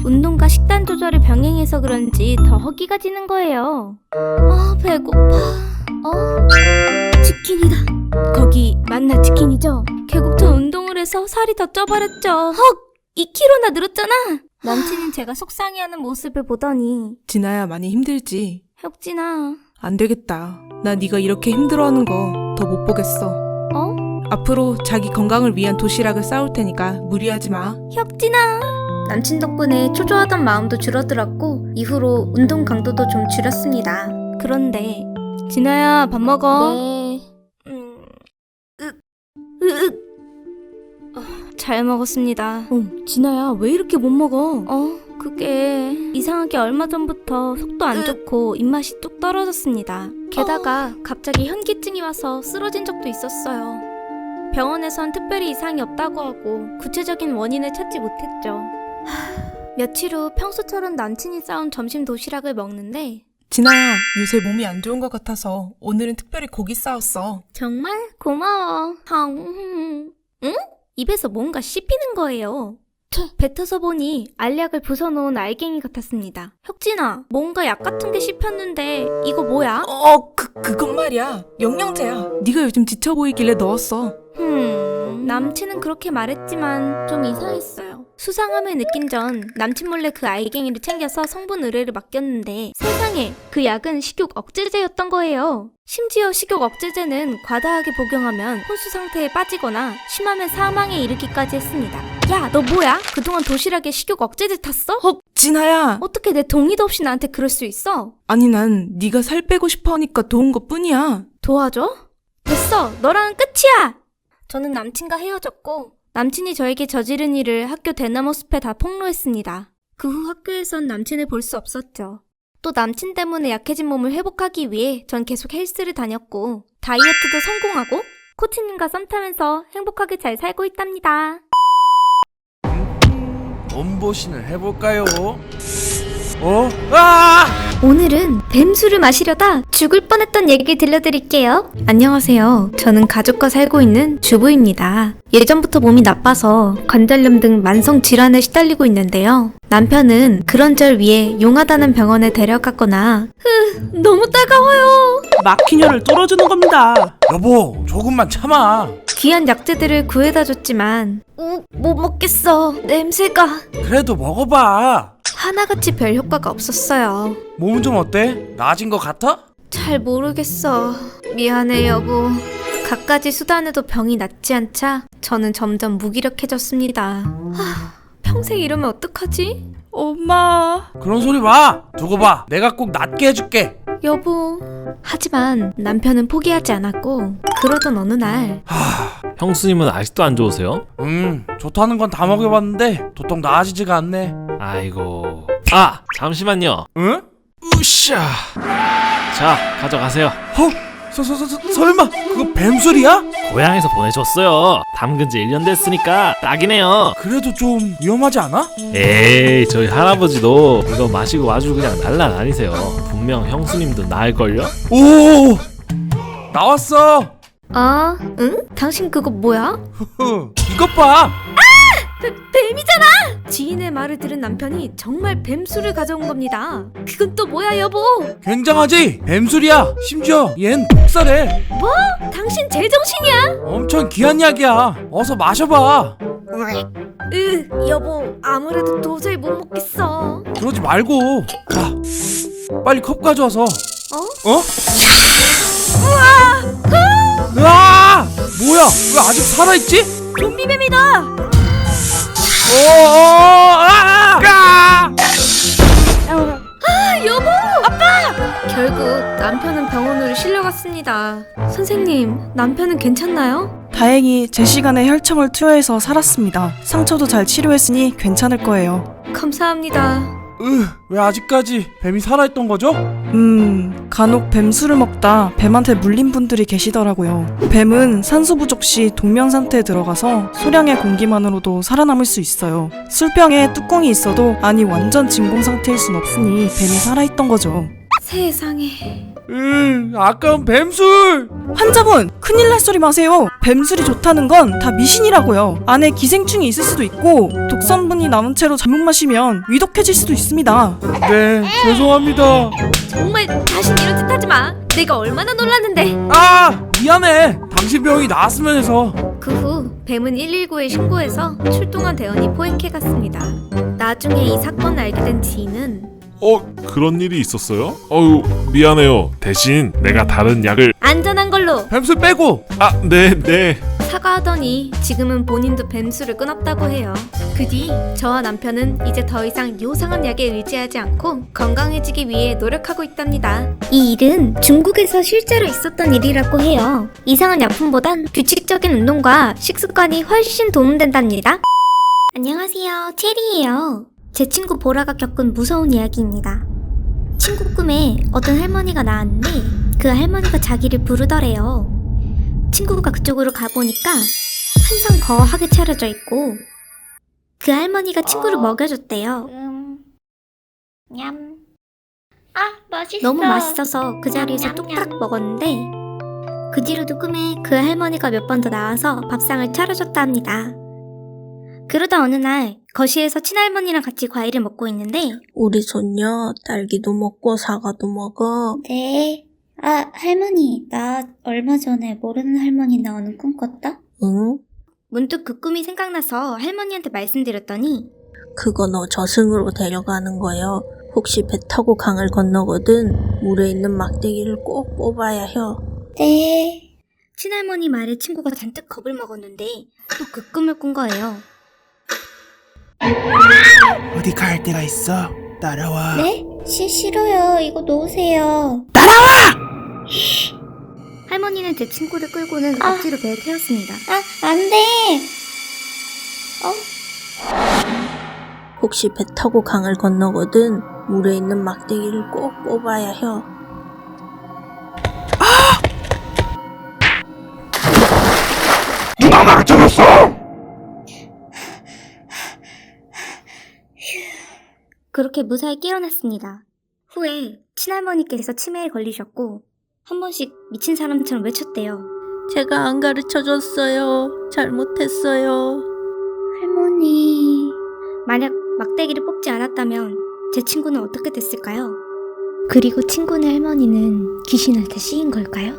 Speaker 1: 운동과 식단 조절을 병행해서 그런지 더 허기가 지는 거예요. 배고파. 치킨이다. 거기 만나 치킨이죠? 결국 저 운동을 해서 살이 더 쪄버렸죠. 헉! 2kg나 늘었잖아. 남친은 제가 속상해하는 모습을 보더니
Speaker 16: 진아야, 많이 힘들지?
Speaker 1: 혁진아.
Speaker 16: 안 되겠다. 나 네가 이렇게 힘들어하는 거 더 못 보겠어. 앞으로 자기 건강을 위한 도시락을 싸올 테니까 무리하지 마.
Speaker 10: 혁진아. 남친 덕분에 초조하던 마음도 줄어들었고 이후로 운동 강도도 좀 줄였습니다. 그런데 진아야, 밥 먹어.
Speaker 1: 네.
Speaker 10: 잘 먹었습니다. 진아야, 왜 이렇게 못 먹어? 그게 이상하게 얼마 전부터 속도 안 좋고 입맛이 뚝 떨어졌습니다. 게다가 갑자기 현기증이 와서 쓰러진 적도 있었어요. 병원에선 특별히 이상이 없다고 하고 구체적인 원인을 찾지 못했죠. 며칠 후 평소처럼 남친이 싸온 점심 도시락을 먹는데
Speaker 16: 진아야, 요새 몸이 안 좋은 것 같아서 오늘은 특별히 고기 싸웠어.
Speaker 10: 정말 고마워. 응? 입에서 뭔가 씹히는 거예요. 뱉어서 보니 알약을 부숴놓은 알갱이 같았습니다. 혁진아, 뭔가 약 같은 게 씹혔는데 이거 뭐야?
Speaker 16: 그건 말이야. 영양제야. 네가 요즘 지쳐 보이길래 넣었어.
Speaker 10: 남친은 그렇게 말했지만 좀 이상했어요. 수상함을 느낀 전 남친 몰래 그 알갱이를 챙겨서 성분 의뢰를 맡겼는데 세상에, 그 약은 식욕 억제제였던 거예요. 심지어 식욕 억제제는 과다하게 복용하면 혼수 상태에 빠지거나 심하면 사망에 이르기까지 했습니다. 야, 너 뭐야? 그동안 도시락에 식욕 억제제 탔어?
Speaker 16: 진아야.
Speaker 10: 어떻게 내 동의도 없이 나한테 그럴 수 있어?
Speaker 16: 아니, 난 네가 살 빼고 싶어 하니까 도운 것 뿐이야.
Speaker 10: 도와줘? 됐어, 너랑은 끝이야! 저는 남친과 헤어졌고 남친이 저에게 저지른 일을 학교 대나무 숲에 다 폭로했습니다. 그 후 학교에선 남친을 볼 수 없었죠. 또 남친 때문에 약해진 몸을 회복하기 위해 전 계속 헬스를 다녔고 다이어트도 성공하고 코치님과 썸 타면서 행복하게 잘 살고 있답니다.
Speaker 20: 몸보신을 해볼까요?
Speaker 10: 오늘은 뱀술을 마시려다 죽을 뻔했던 얘기 들려드릴게요. 안녕하세요. 저는 가족과 살고 있는 주부입니다. 예전부터 몸이 나빠서 관절염 등 만성 질환에 시달리고 있는데요. 남편은 그런 절 위해 용하다는 병원에 데려갔거나 너무 따가워요.
Speaker 5: 막힌 혀를 뚫어주는 겁니다.
Speaker 20: 여보, 조금만 참아.
Speaker 10: 귀한 약재들을 구해다 줬지만 못 먹겠어. 냄새가.
Speaker 20: 그래도 먹어봐.
Speaker 10: 하나같이 별 효과가 없었어요.
Speaker 20: 몸은 좀 어때? 나아진 것 같아?
Speaker 10: 잘 모르겠어. 미안해 여보. 갖가지 수단에도 병이 낫지 않자 저는 점점 무기력해졌습니다. 평생 이러면 어떡하지?
Speaker 20: 엄마. 그런 소리 마. 두고 봐. 내가 꼭 낫게 해줄게.
Speaker 10: 여보. 하지만 남편은 포기하지 않았고 그러던 어느 날
Speaker 9: 형수님은 아직도 안 좋으세요?
Speaker 20: 좋다는 건 다 먹여봤는데 도통 나아지지가 않네.
Speaker 9: 아이고. 아, 잠시만요.
Speaker 20: 응?
Speaker 9: 으쌰. 자, 가져가세요.
Speaker 20: 설마 그거 뱀술이야?
Speaker 9: 고향에서 보내줬어요. 담근 지 1년 됐으니까 딱이네요.
Speaker 20: 그래도 좀 위험하지 않아?
Speaker 9: 에이, 저희 할아버지도 이거 마시고 아주 그냥 날라다니세요. 분명 형수님도 나을걸요?
Speaker 20: 오! 나왔어!
Speaker 10: 응? 당신 그거 뭐야?
Speaker 20: 이것 봐!
Speaker 10: 뱀이잖아! 지인의 말을 들은 남편이 정말 뱀술을 가져온 겁니다. 그건 또 뭐야 여보?
Speaker 20: 굉장하지? 뱀술이야. 심지어 얜 독살해.
Speaker 10: 뭐? 당신 제정신이야?
Speaker 20: 엄청 귀한 약이야. 어서 마셔봐.
Speaker 10: 여보 아무래도 도저히 못 먹겠어.
Speaker 20: 그러지 말고. 자, 빨리 컵 가져와서. 으아! 뭐야? 왜 아직 살아있지?
Speaker 10: 좀비뱀이다! 여보! 아빠! 결국 남편은 병원으로 실려갔습니다. 선생님, 남편은 괜찮나요?
Speaker 21: 다행히 제 시간에 혈청을 투여해서 살았습니다. 상처도 잘 치료했으니 괜찮을 거예요.
Speaker 10: 감사합니다.
Speaker 20: 왜 아직까지 뱀이 살아있던 거죠?
Speaker 21: 간혹 뱀술을 먹다 뱀한테 물린 분들이 계시더라고요. 뱀은 산소 부족 시 동면 상태에 들어가서 소량의 공기만으로도 살아남을 수 있어요. 술병에 뚜껑이 있어도 안이 완전 진공 상태일 순 없으니 뱀이 살아있던 거죠.
Speaker 10: 세상에.
Speaker 20: 아까운 뱀술!
Speaker 21: 환자분, 큰일 날 소리 마세요. 뱀술이 좋다는 건 다 미신이라고요. 안에 기생충이 있을 수도 있고 독성분이 남은 채로 잘못 마시면 위독해질 수도 있습니다.
Speaker 20: 네, 죄송합니다.
Speaker 10: 정말 다신 이런 짓 하지 마. 내가 얼마나 놀랐는데.
Speaker 20: 미안해. 당신 병이 나았으면 해서.
Speaker 10: 그 후 뱀은 119에 신고해서 출동한 대원이 포획해갔습니다. 나중에 이 사건을 알게 된 지인은
Speaker 9: 그런 일이 있었어요? 어우, 미안해요. 대신 내가 다른 약을
Speaker 10: 안전한 걸로
Speaker 20: 뱀술 빼고.
Speaker 9: 네.
Speaker 10: 사과하더니 지금은 본인도 뱀술을 끊었다고 해요. 그 뒤 저와 남편은 이제 더 이상 요상한 약에 의지하지 않고 건강해지기 위해 노력하고 있답니다.
Speaker 1: 이 일은 중국에서 실제로 있었던 일이라고 해요. 이상한 약품보단 규칙적인 운동과 식습관이 훨씬 도움된답니다. 안녕하세요, 체리예요. 제 친구 보라가 겪은 무서운 이야기입니다. 친구 꿈에 어떤 할머니가 나왔는데 그 할머니가 자기를 부르더래요. 친구가 그쪽으로 가보니까 항상 거하게 차려져 있고 그 할머니가 친구를 먹여줬대요.
Speaker 17: 냠. 맛있어.
Speaker 1: 너무 맛있어서 그 자리에서 뚝딱 먹었는데 그 뒤로도 꿈에 그 할머니가 몇 번 더 나와서 밥상을 차려줬다 합니다. 그러다 어느 날 거실에서 친할머니랑 같이 과일을 먹고 있는데
Speaker 5: 우리 손녀 딸기도 먹고 사과도 먹어.
Speaker 1: 네. 할머니, 나 얼마 전에 모르는 할머니 나오는 꿈 꿨다?
Speaker 5: 응?
Speaker 1: 문득 그 꿈이 생각나서 할머니한테 말씀드렸더니
Speaker 5: 그거 너 저승으로 데려가는 거요. 혹시 배 타고 강을 건너거든 물에 있는 막대기를 꼭 뽑아야 혀.
Speaker 1: 네. 친할머니 말에 친구가 잔뜩 겁을 먹었는데 또 그 꿈을 꾼 거예요.
Speaker 20: 어디 갈 데가 있어? 따라와.
Speaker 1: 네? 싫어요. 이거 놓으세요.
Speaker 20: 따라와!
Speaker 1: 할머니는 제 친구를 끌고는 억지로 배에 태웠습니다.
Speaker 17: 안 돼.
Speaker 5: 혹시 배 타고 강을 건너거든 물에 있는 막대기를 꼭 뽑아야 혀.
Speaker 18: 누가 나를 잡았어?
Speaker 1: 그렇게 무사히 깨어났습니다. 후에 친할머니께서 치매에 걸리셨고 한 번씩 미친 사람처럼 외쳤대요.
Speaker 5: 제가 안 가르쳐줬어요. 잘못했어요.
Speaker 1: 할머니, 만약 막대기를 뽑지 않았다면 제 친구는 어떻게 됐을까요? 그리고 친구네 할머니는 귀신한테 씌인 걸까요?